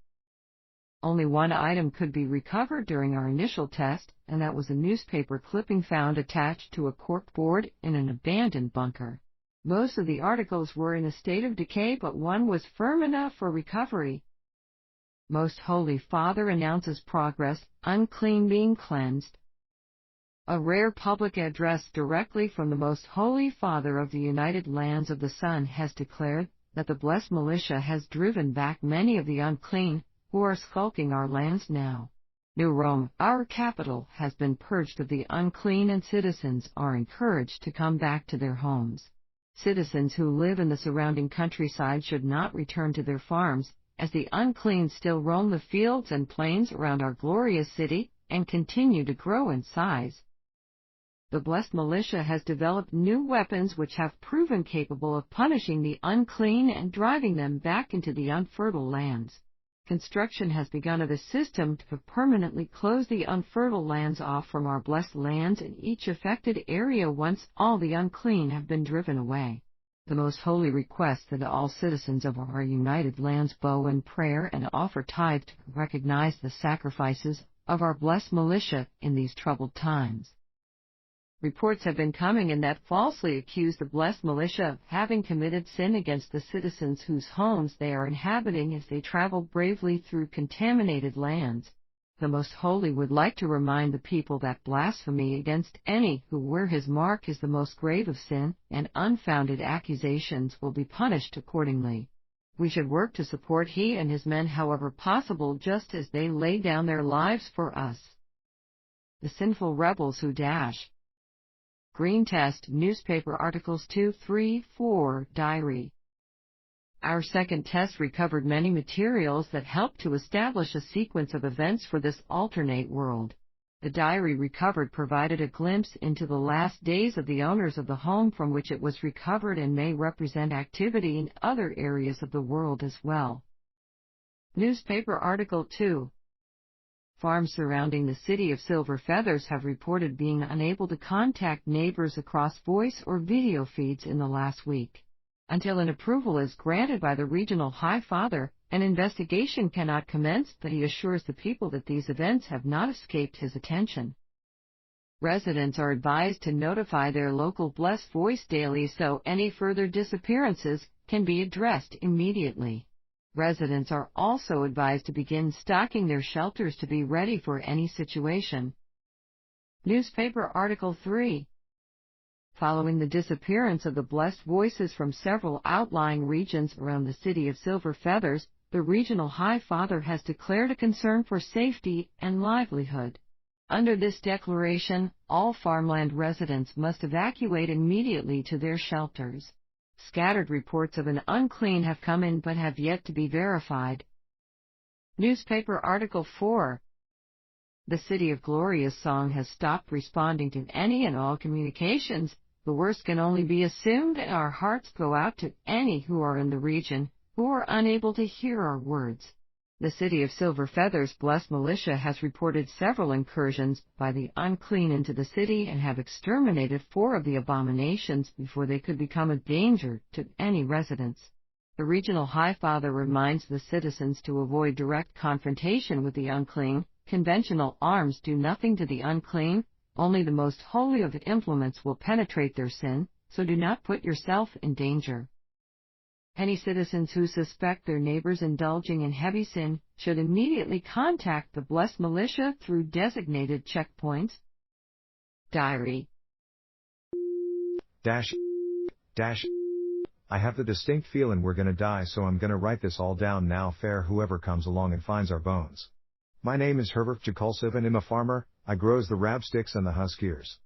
Only one item could be recovered during our initial test, and that was a newspaper clipping found attached to a corkboard in an abandoned bunker. Most of the articles were in a state of decay, but one was firm enough for recovery. Most Holy Father announces progress, unclean being cleansed. A rare public address directly from the Most Holy Father of the United Lands of the Sun has declared that the blessed militia has driven back many of the unclean, who are skulking our lands now. New Rome, our capital, has been purged of the unclean, and citizens are encouraged to come back to their homes. Citizens who live in the surrounding countryside should not return to their farms, as the unclean still roam the fields and plains around our glorious city and continue to grow in size. The blessed militia has developed new weapons which have proven capable of punishing the unclean and driving them back into the unfertile lands. Construction has begun of a system to permanently close the unfertile lands off from our blessed lands in each affected area once all the unclean have been driven away. The Most Holy requests that all citizens of our united lands bow in prayer and offer tithe to recognize the sacrifices of our blessed militia in these troubled times. Reports have been coming in that falsely accuse the blessed militia of having committed sin against the citizens whose homes they are inhabiting as they travel bravely through contaminated lands. The Most Holy would like to remind the people that blasphemy against any who wear his mark is the most grave of sin, and unfounded accusations will be punished accordingly. We should work to support he and his men however possible, just as they lay down their lives for us. The sinful rebels who dash. Green Test, Newspaper Articles 2, 3, 4, Diary. Our second test recovered many materials that helped to establish a sequence of events for this alternate world. The diary recovered provided a glimpse into the last days of the owners of the home from which it was recovered and may represent activity in other areas of the world as well. Newspaper Article 2. Farms surrounding the city of Silver Feathers have reported being unable to contact neighbors across voice or video feeds in the last week. Until an approval is granted by the Regional High Father, an investigation cannot commence, but he assures the people that these events have not escaped his attention. Residents are advised to notify their local Blessed Voice daily so any further disappearances can be addressed immediately. Residents are also advised to begin stocking their shelters to be ready for any situation. Newspaper Article 3. Following the disappearance of the Blessed Voices from several outlying regions around the city of Silver Feathers, the Regional High Father has declared a concern for safety and livelihood. Under this declaration, all farmland residents must evacuate immediately to their shelters. Scattered reports of an unclean have come in but have yet to be verified. Newspaper Article 4. The City of Gloria's song has stopped responding to any and all communications. The worst can only be assumed, and our hearts go out to any who are in the region who are unable to hear our words. The City of Silver Feathers Blessed Militia has reported several incursions by the unclean into the city and have exterminated 4 of the abominations before they could become a danger to any residents. The Regional High Father reminds the citizens to avoid direct confrontation with the unclean. Conventional arms do nothing to the unclean, only the most holy of the implements will penetrate their sin, so do not put yourself in danger. Any citizens who suspect their neighbors indulging in heavy sin should immediately contact the Blessed Militia through designated checkpoints. Diary. I have the distinct feeling we're gonna die, so I'm gonna write this all down now. Fair whoever comes along and finds our bones. My name is Herbert Jakulsiv and I'm a farmer. I grows the rab sticks and the huskiers.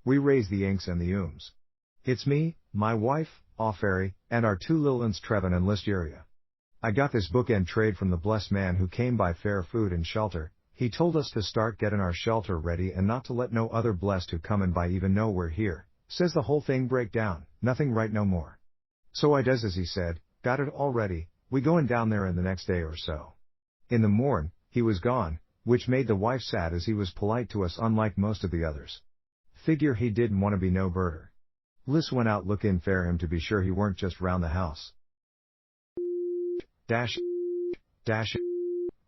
We raise the inks and the ooms. It's me, my wife, Offeri, and our two little uns Trevin and Listeria. I got this bookend trade from the blessed man who came by fair food and shelter. He told us to start getting our shelter ready and not to let no other blessed who comin' by even know we're here. Says the whole thing break down, nothing right no more. So I does as he said, got it all ready, we goin' down there in the next day or so. In the morn, he was gone, which made the wife sad as he was polite to us unlike most of the others. Figure he didn't want to be no birder. Liz went out lookin' fair him to be sure he weren't just round the house. Dash.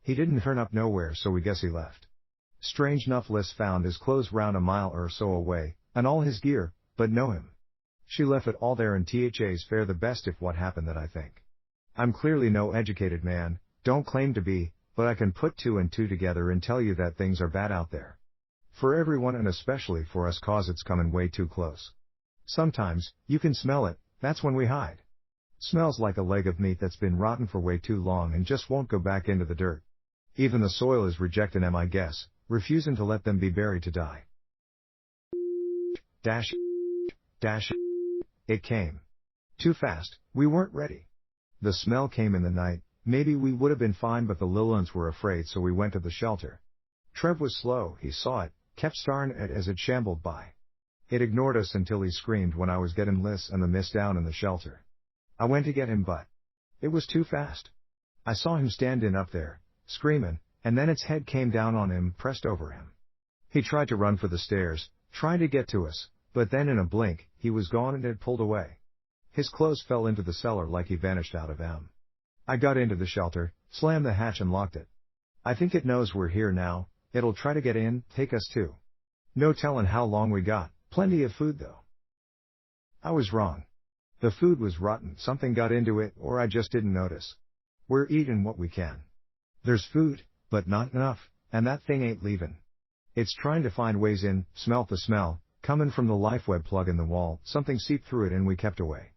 He didn't turn up nowhere, so we guess he left. Strange enough, Liz found his clothes round a mile or so away, and all his gear, but no him. She left it all there, and th's fair the best if what happened that I think. I'm clearly no educated man, don't claim to be, but I can put two and two together and tell you that things are bad out there. For everyone and especially for us, cause it's comin' way too close. Sometimes, you can smell it, that's when we hide. Smells like a leg of meat that's been rotten for way too long and just won't go back into the dirt. Even the soil is rejectin' them, I guess, refusing to let them be buried to die. Dash. It came. Too fast, we weren't ready. The smell came in the night, maybe we would have been fine, but the little uns were afraid, so we went to the shelter. Trev was slow, he saw it, kept staring at it as it shambled by. It ignored us until he screamed when I was getting Liz and the miss down in the shelter. I went to get him, but it was too fast. I saw him standing up there, screaming, and then its head came down on him, pressed over him. He tried to run for the stairs, trying to get to us, but then in a blink, he was gone and had pulled away. His clothes fell into the cellar like he vanished out of M. I got into the shelter, slammed the hatch and locked it. I think it knows we're here now, it'll try to get in, take us too. No tellin' how long we got, plenty of food though. I was wrong. The food was rotten, something got into it, or I just didn't notice. We're eatin' what we can. There's food, but not enough, and that thing ain't leavin'. It's trying to find ways in, smelt the smell, comin' from the lifeweb plug in the wall, something seeped through it and we kept away.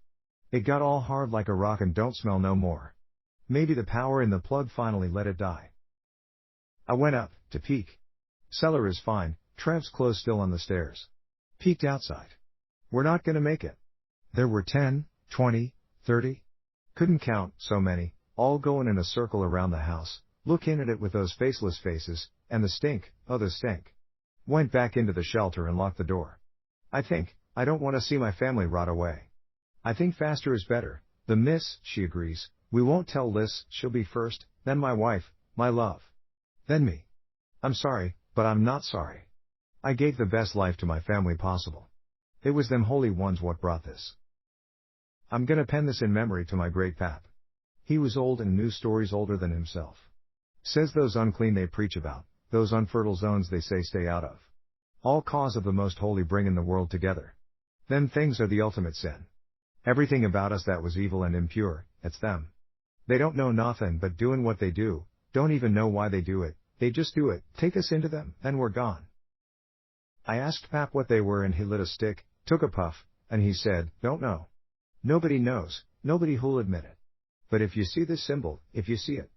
It got all hard like a rock and don't smell no more. Maybe the power in the plug finally let it die. I went up, to peek. Cellar is fine, Trev's clothes still on the stairs. Peeked outside. We're not gonna make it. There were 10, 20, 30. Couldn't count, so many, all going in a circle around the house, looking at it with those faceless faces, and the stink, oh the stink. Went back into the shelter and locked the door. I don't want to see my family rot away. I think faster is better. The miss, she agrees. We won't tell Liz, she'll be first, then my wife, my love. Then me. I'm sorry, but I'm not sorry. I gave the best life to my family possible. It was them holy ones what brought this. I'm gonna pen this in memory to my great pap. He was old and knew stories older than himself. Says those unclean they preach about, those unfertile zones they say stay out of. All cause of the most holy bringin' the world together. Them things are the ultimate sin. Everything about us that was evil and impure, it's them. They don't know nothin' but doin' what they do, don't even know why they do it, they just do it, take us into them, then we're gone. I asked Pap what they were and he lit a stick, took a puff, and he said, don't know. Nobody knows, nobody who'll admit it. But if you see this symbol, if you see it,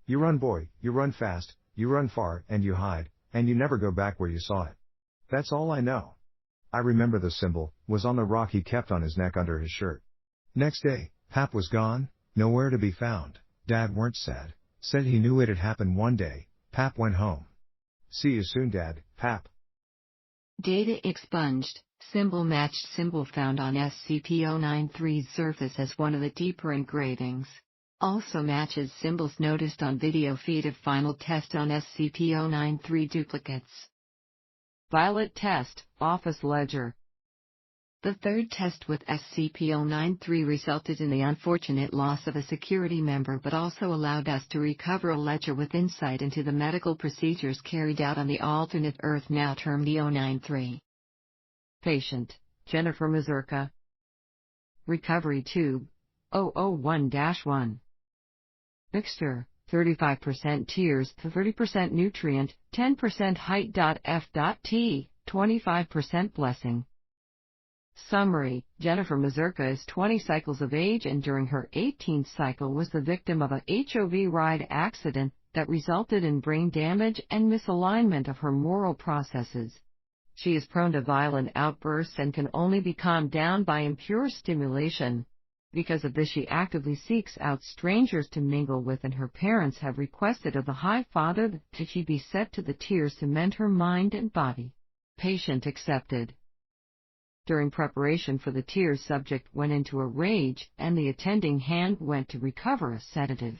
you run boy, you run fast, you run far, and you hide, and you never go back where you saw it. That's all I know. I remember the symbol, was on the rock he kept on his neck under his shirt. Next day, Pap was gone, nowhere to be found. Dad weren't sad, said he knew it'd happen one day. Pap went home. See you soon, Dad, Pap. Data expunged. Symbol matched symbol found on SCP-093's surface as one of the deeper engravings. Also matches symbols noticed on video feed of final test on SCP-093 duplicates. Violet test, Office Ledger. The third test with SCP-093 resulted in the unfortunate loss of a security member but also allowed us to recover a ledger with insight into the medical procedures carried out on the alternate Earth now termed the 093. Patient, Jennifer Mazurka. Recovery tube, 001-1. Mixture, 35% tears, 30% nutrient, 10% height. F.T, 25% blessing. Summary: Jennifer Mazurka is 20 cycles of age and during her 18th cycle was the victim of a HOV ride accident that resulted in brain damage and misalignment of her moral processes. She is prone to violent outbursts and can only be calmed down by impure stimulation. Because of this, she actively seeks out strangers to mingle with, and her parents have requested of the High Father that she be set to the tears to mend her mind and body. Patient accepted. During preparation for the tears, subject went into a rage, and the attending hand went to recover a sedative.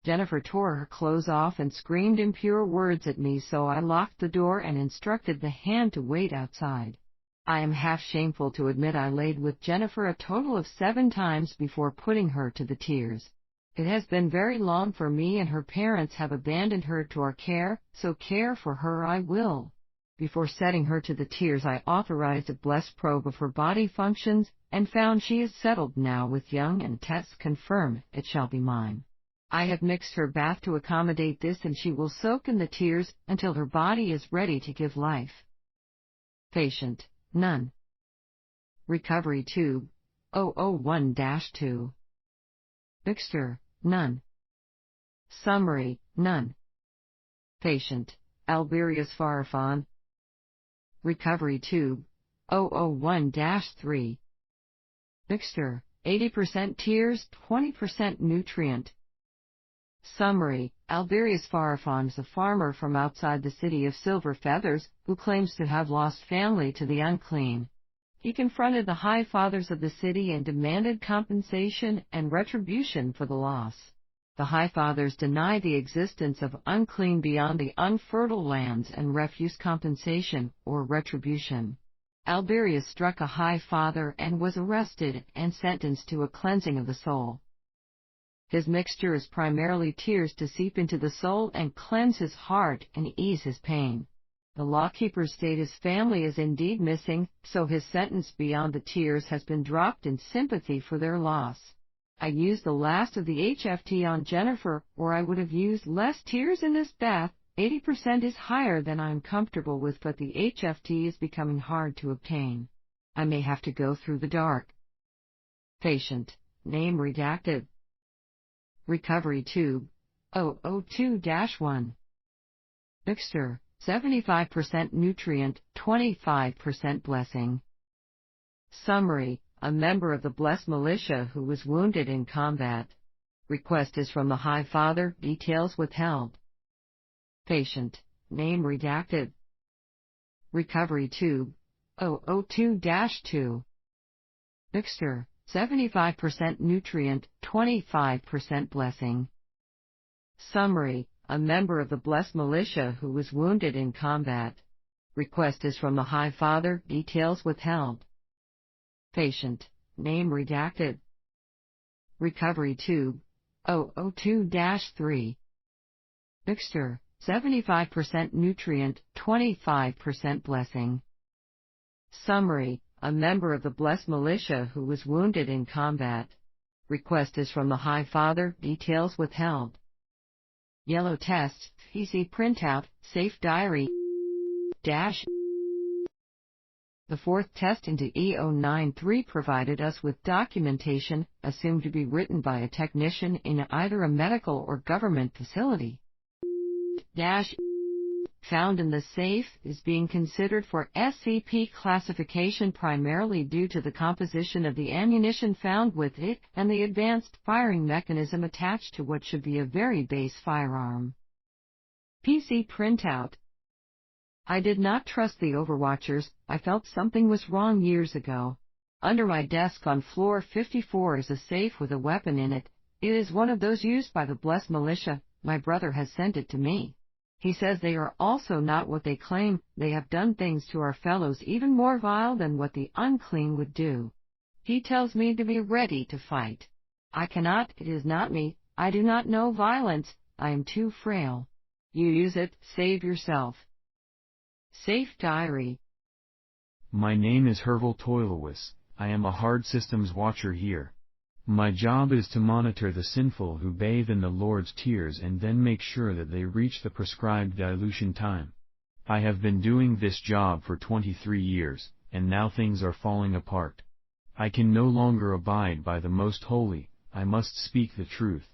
Jennifer tore her clothes off and screamed impure words at me, so I locked the door and instructed the hand to wait outside. I am half shameful to admit I laid with Jennifer a total of 7 times before putting her to the tears. It has been very long for me, and her parents have abandoned her to our care, so care for her I will. Before setting her to the tears, I authorized a blessed probe of her body functions, and found she is settled now with Young, and tests confirm it shall be mine. I have mixed her bath to accommodate this, and she will soak in the tears until her body is ready to give life. Patient: none. Recovery tube: 001-2. Mixture: none. Summary: none. Patient: Alberius Farafan. Recovery tube: 001-3. Mixture: 80% tears, 20% nutrient. Summary: Alberius Farafan is a farmer from outside the city of Silver Feathers who claims to have lost family to the unclean. He confronted the High Fathers of the city and demanded compensation and retribution for the loss. The High Fathers deny the existence of unclean beyond the unfertile lands and refuse compensation or retribution. Alberius struck a High Father and was arrested and sentenced to a cleansing of the soul. His mixture is primarily tears to seep into the soul and cleanse his heart and ease his pain. The lawkeepers state his family is indeed missing, so his sentence beyond the tears has been dropped in sympathy for their loss. I used the last of the HFT on Jennifer, or I would have used less tears in this bath. 80% is higher than I am comfortable with, but the HFT is becoming hard to obtain. I may have to go through the dark. Patient: name redacted. Recovery tube: 002-1. Mixture: 75% nutrient, 25% blessing. Summary: a member of the Blessed Militia who was wounded in combat. Request is from the High Father, details withheld. Patient: name redacted. Recovery tube: 002-2. Mixture: 75% nutrient, 25% blessing. Summary: a member of the Blessed Militia who was wounded in combat. Request is from the High Father, details withheld. Patient: name redacted. Recovery tube: 002-3. Mixture: 75% nutrient, 25% blessing. Summary: a member of the Blessed Militia who was wounded in combat. Request is from the High Father, details withheld. Yellow test, PC printout, safe diary. The fourth test into E093 provided us with documentation, assumed to be written by a technician in either a medical or government facility. Found in the safe is being considered for SCP classification primarily due to the composition of the ammunition found with it and the advanced firing mechanism attached to what should be a very base firearm. PC printout. I did not trust the Overwatchers. I felt something was wrong years ago. Under my desk on floor 54 is a safe with a weapon in it. It is one of those used by the Blessed Militia. My brother has sent it to me. He says they are also not what they claim. They have done things to our fellows even more vile than what the unclean would do. He tells me to be ready to fight. I cannot. It is not me. I do not know violence. I am too frail. You use it. Save yourself. Safe diary. My name is Herval Toilowis. I am a hard systems watcher here. My job is to monitor the sinful who bathe in the Lord's tears and then make sure that they reach the prescribed dilution time. I have been doing this job for 23 years, and now things are falling apart. I can no longer abide by the most holy, I must speak the truth.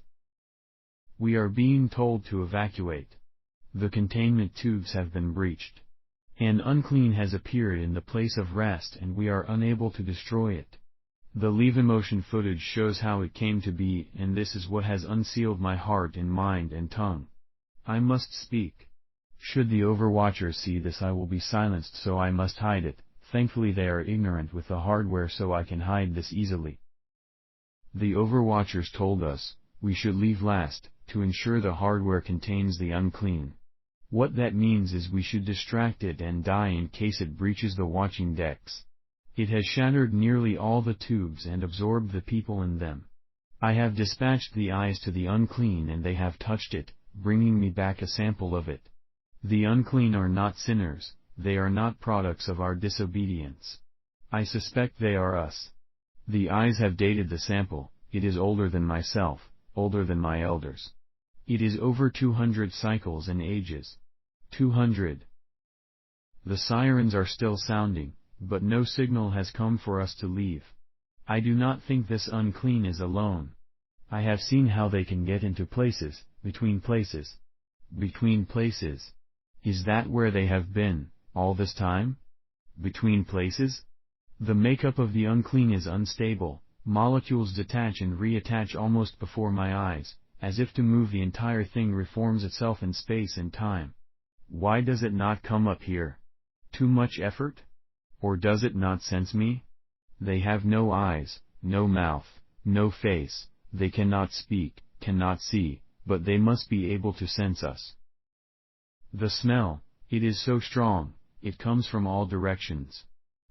We are being told to evacuate. The containment tubes have been breached. An unclean has appeared in the place of rest and we are unable to destroy it. The leave emotion footage shows how it came to be, and this is what has unsealed my heart and mind and tongue. I must speak. Should the Overwatchers see this, I will be silenced, so I must hide it. Thankfully they are ignorant with the hardware, so I can hide this easily. The Overwatchers told us, we should leave last, to ensure the hardware contains the unclean. What that means is we should distract it and die in case it breaches the watching decks. It has shattered nearly all the tubes and absorbed the people in them. I have dispatched the eyes to the unclean and they have touched it, bringing me back a sample of it. The unclean are not sinners, they are not products of our disobedience. I suspect they are us. The eyes have dated the sample, it is older than myself, older than my elders. It is over 200 cycles and ages. 200. The sirens are still sounding, but no signal has come for us to leave. I do not think this unclean is alone. I have seen how they can get into places, between places. Between places. Is that where they have been, all this time? Between places? The makeup of the unclean is unstable, molecules detach and reattach almost before my eyes, as if to move the entire thing reforms itself in space and time. Why does it not come up here? Too much effort? Or does it not sense me? They have no eyes, no mouth, no face, they cannot speak, cannot see, but they must be able to sense us. The smell, it is so strong, it comes from all directions.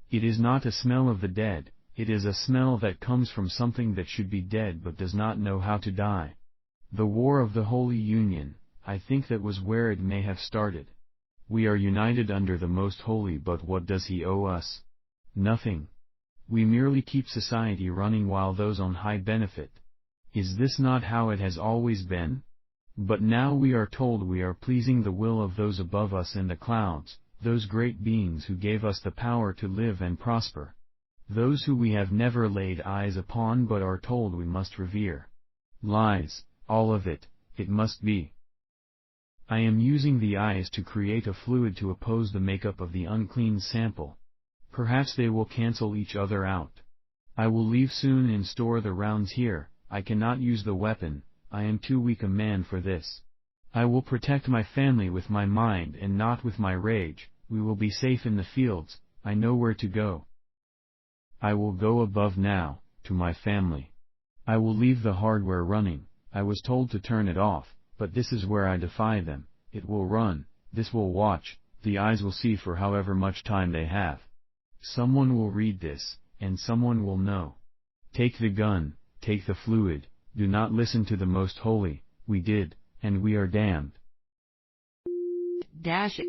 It is not a smell of the dead, it is a smell that comes from something that should be dead but does not know how to die. The War of the Holy Union, I think that was where it may have started. We are united under the Most Holy, but what does he owe us? Nothing. We merely keep society running while those on high benefit. Is this not how it has always been? But now we are told we are pleasing the will of those above us in the clouds, those great beings who gave us the power to live and prosper. Those who we have never laid eyes upon but are told we must revere. Lies, all of it, it must be. I am using the eyes to create a fluid to oppose the makeup of the unclean sample. Perhaps they will cancel each other out. I will leave soon and store the rounds here. I cannot use the weapon, I am too weak a man for this. I will protect my family with my mind and not with my rage. We will be safe in the fields, I know where to go. I will go above now, to my family. I will leave the hardware running, I was told to turn it off, but this is where I defy them. It will run, this will watch, the eyes will see for however much time they have. Someone will read this, and someone will know. Take the gun, take the fluid, do not listen to the Most Holy, we did, and we are damned. Dash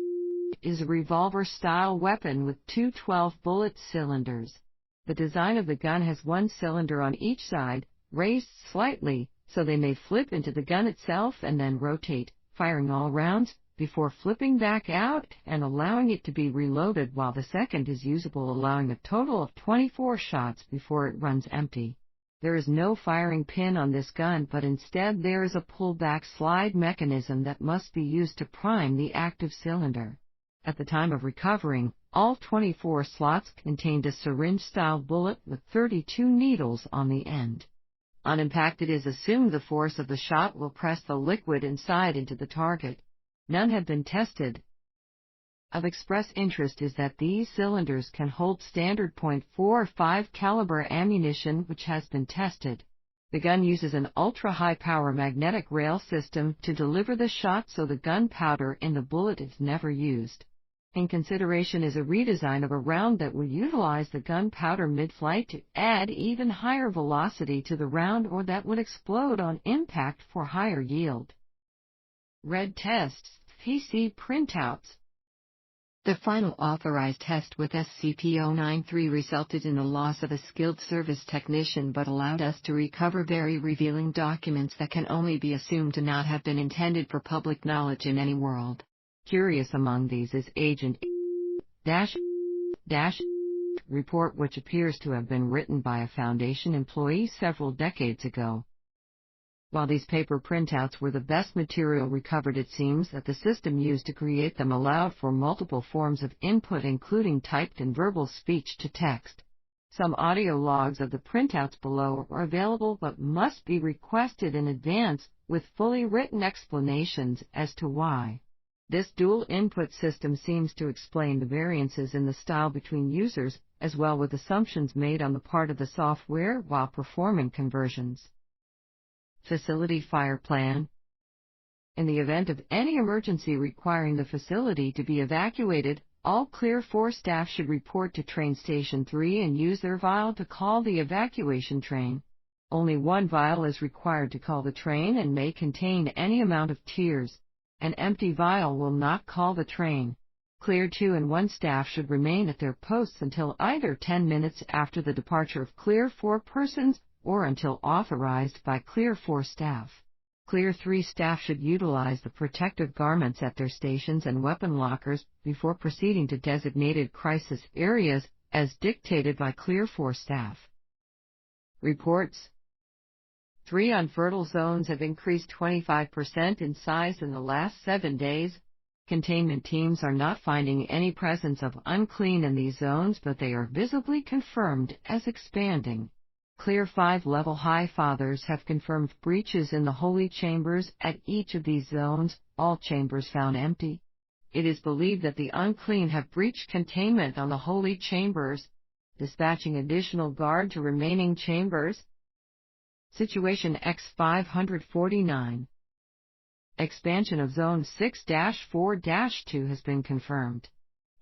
is a revolver-style weapon with two 12-bullet cylinders. The design of the gun has one cylinder on each side, raised slightly, so they may flip into the gun itself and then rotate, firing all rounds, before flipping back out and allowing it to be reloaded while the second is usable, allowing a total of 24 shots before it runs empty. There is no firing pin on this gun, but instead there is a pullback slide mechanism that must be used to prime the active cylinder. At the time of recovering, all 24 slots contained a syringe-style bullet with 32 needles on the end. On impact, it is assumed the force of the shot will press the liquid inside into the target. None have been tested. Of express interest is that these cylinders can hold standard .45 caliber ammunition, which has been tested. The gun uses an ultra-high power magnetic rail system to deliver the shot, so the gunpowder in the bullet is never used. In consideration is a redesign of a round that will utilize the gunpowder mid-flight to add even higher velocity to the round, or that would explode on impact for higher yield. Read tests, PC printouts. The final authorized test with SCP-093 resulted in the loss of a skilled service technician, but allowed us to recover very revealing documents that can only be assumed to not have been intended for public knowledge in any world. Curious among these is Agent report which appears to have been written by a Foundation employee several decades ago. While these paper printouts were the best material recovered, it seems that the system used to create them allowed for multiple forms of input, including typed and verbal speech to text. Some audio logs of the printouts below are available but must be requested in advance, with fully written explanations as to why. This dual input system seems to explain the variances in the style between users, as well with assumptions made on the part of the software while performing conversions. Facility Fire Plan. In the event of any emergency requiring the facility to be evacuated, all Clear 4 staff should report to Train Station 3 and use their vial to call the evacuation train. Only one vial is required to call the train and may contain any amount of tiers. An empty vial will not call the train. Clear 2 and 1 staff should remain at their posts until either 10 minutes after the departure of Clear 4 persons or until authorized by Clear 4 staff. Clear 3 staff should utilize the protective garments at their stations and weapon lockers before proceeding to designated crisis areas, as dictated by Clear 4 staff. Reports. 3 unfertile zones have increased 25% in size in the last 7 days. Containment teams are not finding any presence of unclean in these zones, but they are visibly confirmed as expanding. Clear 5 level High Fathers have confirmed breaches in the holy chambers at each of these zones, all chambers found empty. It is believed that the unclean have breached containment on the holy chambers, dispatching additional guard to remaining chambers. Situation X-549. Expansion of Zone 6-4-2 has been confirmed.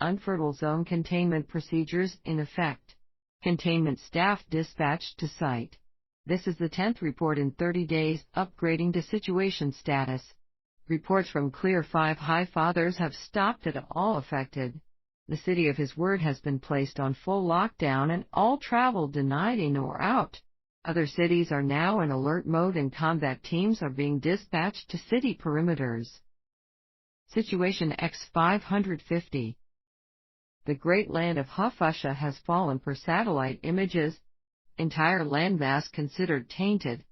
Unfertile zone containment procedures in effect. Containment staff dispatched to site. This is the 10th report in 30 days, upgrading to situation status. Reports from Clear 5 High Fathers have stopped at all affected. The city of His Word has been placed on full lockdown and all travel denied in or out. Other cities are now in alert mode and combat teams are being dispatched to city perimeters. Situation X-550. The great land of Hufusha has fallen per satellite images. Entire landmass considered tainted.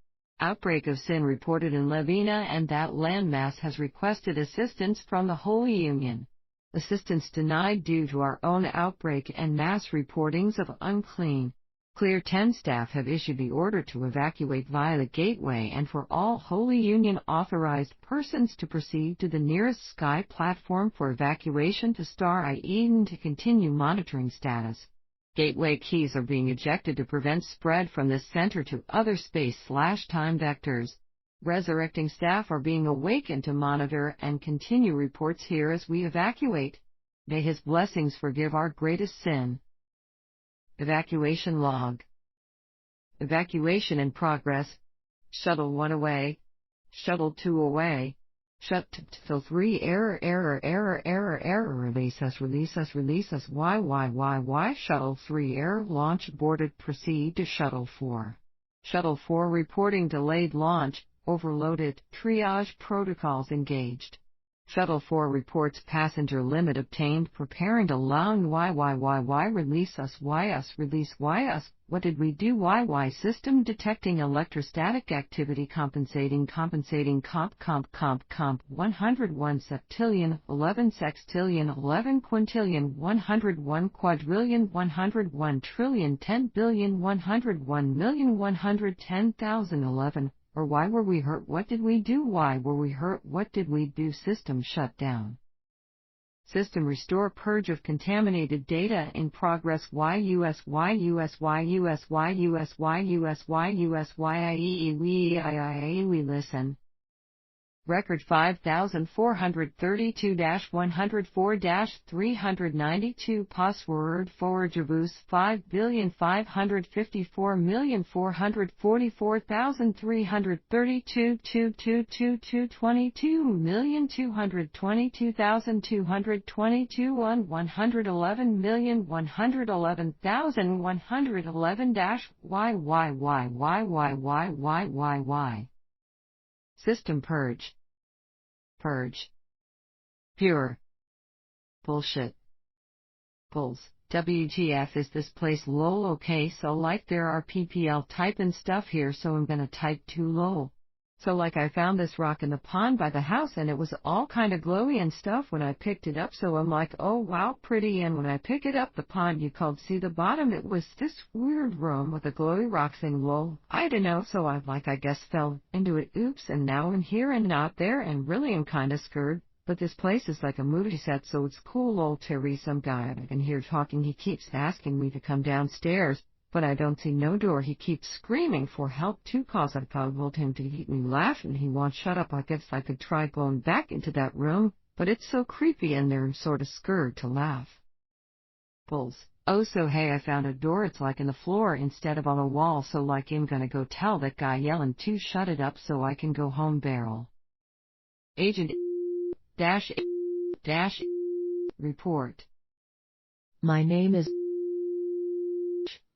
Outbreak of sin reported in Levina, and that landmass has requested assistance from the Holy Union. Assistance denied due to our own outbreak and mass reportings of unclean. Clear 10 staff have issued the order to evacuate via the gateway and for all Holy Union authorized persons to proceed to the nearest sky platform for evacuation to Star Eden to continue monitoring status. Gateway keys are being ejected to prevent spread from this center to other space/time vectors. Resurrecting staff are being awakened to monitor and continue reports here as we evacuate. May His blessings forgive our greatest sin. Evacuation log. Evacuation in progress. Shuttle 1 away. Shuttle 2 away. Shuttle 3 error release us why Shuttle 3 error launch aborted, proceed to Shuttle 4. Shuttle 4 reporting delayed launch, overloaded, triage protocols engaged. Shuttle 4 reports passenger limit obtained, preparing to land. Release us what did we do? System detecting electrostatic activity compensating comp 101 septillion 11 sextillion 11 quintillion 101 quadrillion 101 trillion 10 billion 101 million 110,000 11. Or why were we hurt? What did we do? Why were we hurt? What did we do? System shut down. System restore purge of contaminated data in progress. YUS we listen. Record 5432-104-392. Password forward Javus 5,554,444,332 22,222,222 111,111,111-YYYYYYY. System purge. Purge. Pure. Bullshit. Bulls. WTF is this place lol? Okay, so like there are PPL type and stuff here, so I'm gonna type 2 lol. So like I found this rock in the pond by the house and it was all kinda glowy and stuff when I picked it up, so I'm like, oh wow, pretty, and when I pick it up the pond you called see the bottom, it was this weird room with a glowy rock thing lol. I don't know, so I guess fell into it, oops, and now I'm here and not there and really am kinda scared. But this place is like a movie set, so it's cool lol. Terry, some guy I can hear talking, he keeps asking me to come downstairs, but I don't see no door. He keeps screaming for help too, cause I told him to eat me laughing. He won't shut up. I guess I could try going back into that room, but it's so creepy in there I'm sorta scared to laugh. Bulls. Oh, so hey, I found a door. It's like in the floor instead of on a wall, so like I'm gonna go tell that guy yelling to shut it up so I can go home. Barrel. Agent dash report. My name is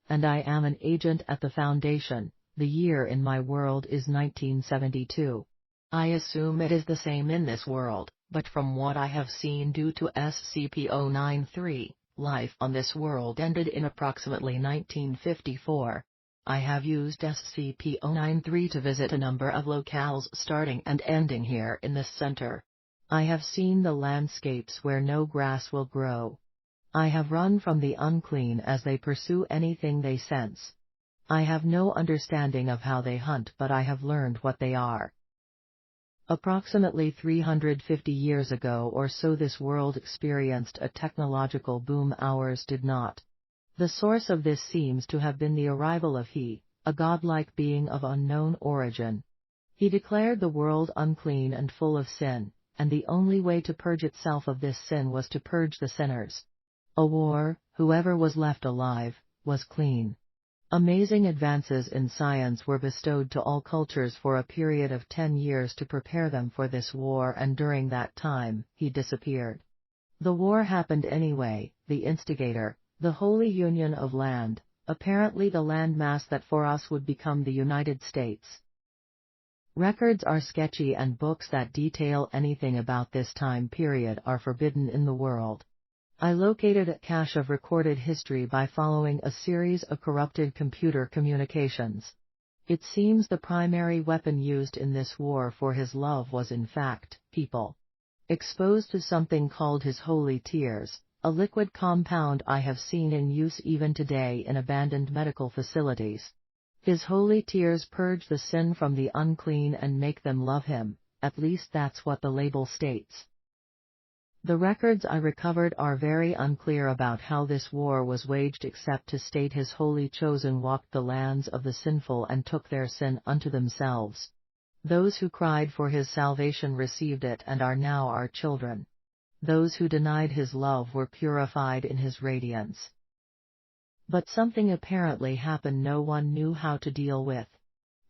and I am an agent at the Foundation. The year in my world is 1972. I assume it is the same in this world, but from what I have seen due to SCP-093, life on this world ended in approximately 1954. I have used SCP-093 to visit a number of locales starting and ending here in this center. I have seen the landscapes where no grass will grow. I have run from the unclean as they pursue anything they sense. I have no understanding of how they hunt, but I have learned what they are. Approximately 350 years ago or so this world experienced a technological boom ours did not. The source of this seems to have been the arrival of He, a godlike being of unknown origin. He declared the world unclean and full of sin, and the only way to purge itself of this sin was to purge the sinners. A war, whoever was left alive, was clean. Amazing advances in science were bestowed to all cultures for a period of 10 years to prepare them for this war, and during that time, he disappeared. The war happened anyway, the instigator, the Holy Union of Land, apparently the landmass that for us would become the United States. Records are sketchy and books that detail anything about this time period are forbidden in the world. I located a cache of recorded history by following a series of corrupted computer communications. It seems the primary weapon used in this war for his love was in fact, people. Exposed to something called his holy tears, a liquid compound I have seen in use even today in abandoned medical facilities. His holy tears purge the sin from the unclean and make them love him, at least that's what the label states. The records I recovered are very unclear about how this war was waged except to state his holy chosen walked the lands of the sinful and took their sin unto themselves. Those who cried for his salvation received it and are now our children. Those who denied his love were purified in his radiance. But something apparently happened no one knew how to deal with.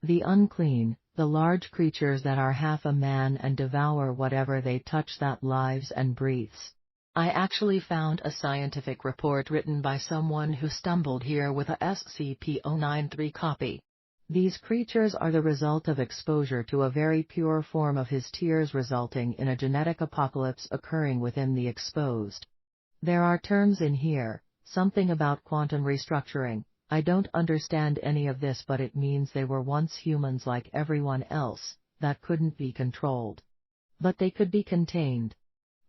The unclean, the large creatures that are half a man and devour whatever they touch that lives and breathes. I actually found a scientific report written by someone who stumbled here with a SCP-093 copy. These creatures are the result of exposure to a very pure form of his tears, resulting in a genetic apocalypse occurring within the exposed. There are terms in here, something about quantum restructuring. I don't understand any of this, but it means they were once humans like everyone else, that couldn't be controlled. But they could be contained.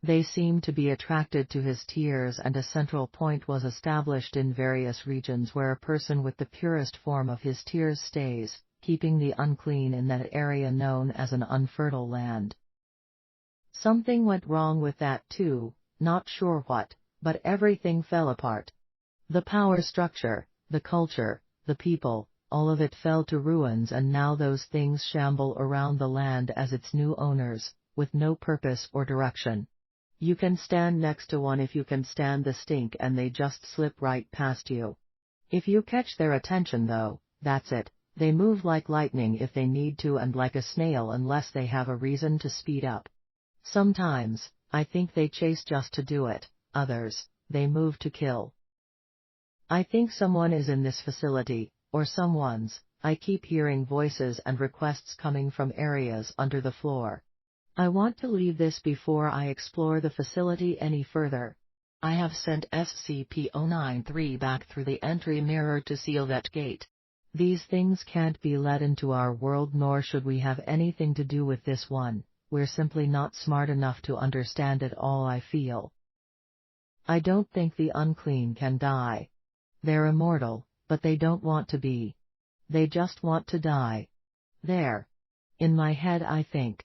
They seemed to be attracted to his tears, and a central point was established in various regions where a person with the purest form of his tears stays, keeping the unclean in that area known as an unfertile land. Something went wrong with that too, not sure what, but everything fell apart. The power structure, the culture, the people, all of it fell to ruins, and now those things shamble around the land as its new owners, with no purpose or direction. You can stand next to one if you can stand the stink, and they just slip right past you. If you catch their attention though, that's it, they move like lightning if they need to and like a snail unless they have a reason to speed up. Sometimes, I think they chase just to do it, others, they move to kill. I think someone is in this facility, or someone's. I keep hearing voices and requests coming from areas under the floor. I want to leave this before I explore the facility any further. I have sent SCP-093 back through the entry mirror to seal that gate. These things can't be let into our world, nor should we have anything to do with this one. We're simply not smart enough to understand it all, I feel. I don't think the unclean can die. They're immortal, but they don't want to be. They just want to die. There. In my head, I think.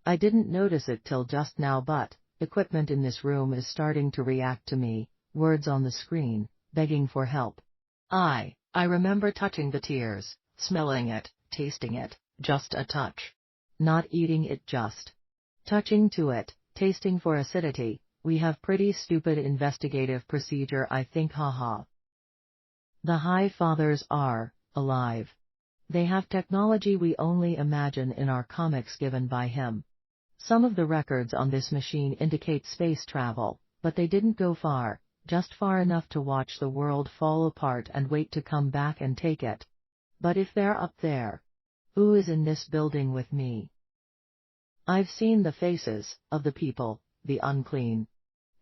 I didn't notice it till just now, but equipment in this room is starting to react to me, words on the screen, begging for help. I remember touching the tears, smelling it, tasting it, just a touch. Not eating it, just touching to it, tasting for acidity. We have pretty stupid investigative procedure, I think, haha. The High Fathers are alive. They have technology we only imagine in our comics given by him. Some of the records on this machine indicate space travel, but they didn't go far, just far enough to watch the world fall apart and wait to come back and take it. But if they're up there, who is in this building with me? I've seen the faces of the people, the unclean.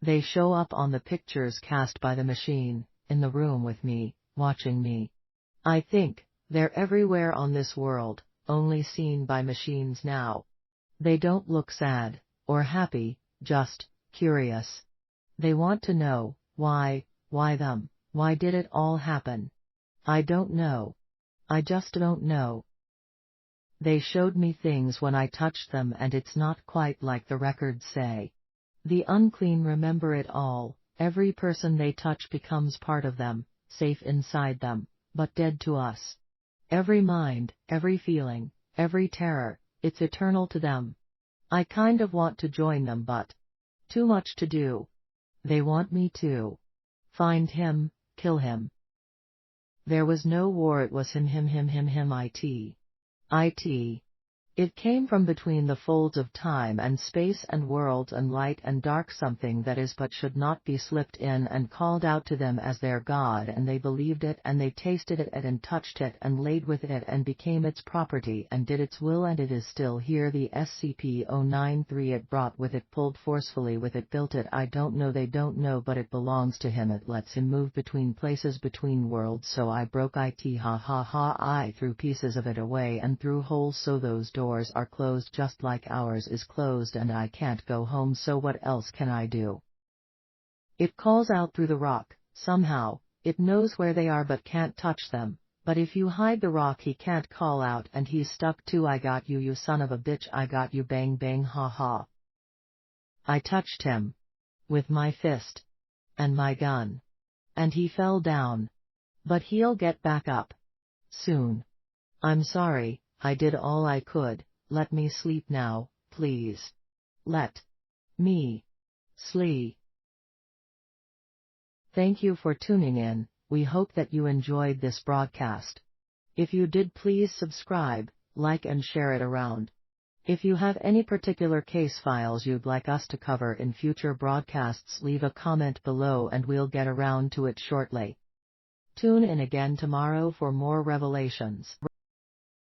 They show up on the pictures cast by the machine, in the room with me, watching me. I think they're everywhere on this world, only seen by machines now. They don't look sad or happy, just curious. They want to know, why them, why did it all happen? I don't know. I just don't know. They showed me things when I touched them, and it's not quite like the records say. The unclean remember it all. Every person they touch becomes part of them, safe inside them, but dead to us. Every mind, every feeling, every terror, it's eternal to them. I kind of want to join them, but too much to do. They want me to find him, kill him. There was no war, it was him, it. It came from between the folds of time and space and worlds and light and dark, something that is but should not be slipped in, and called out to them as their god, and they believed it, and they tasted it and touched it and laid with it and became its property and did its will, and it is still here. The SCP-093 it brought with it, pulled forcefully with it, built it. I don't know, they don't know, but it belongs to him. It lets him move between places, between worlds, so I broke it, ha ha ha. I threw pieces of it away and through holes, so those doors are closed just like ours is closed, and I can't go home, so what else can I do? It calls out through the rock, somehow. It knows where they are but can't touch them, but if you hide the rock he can't call out, and he's stuck too. I got you, you son of a bitch, I got you, bang bang, ha ha. I touched him with my fist and my gun, and he fell down, but he'll get back up soon. I'm sorry, I did all I could. Let me sleep now, please. Let me sleep. Thank you for tuning in. We hope that you enjoyed this broadcast. If you did, please subscribe, like and share it around. If you have any particular case files you'd like us to cover in future broadcasts, leave a comment below and we'll get around to it shortly. Tune in again tomorrow for more revelations.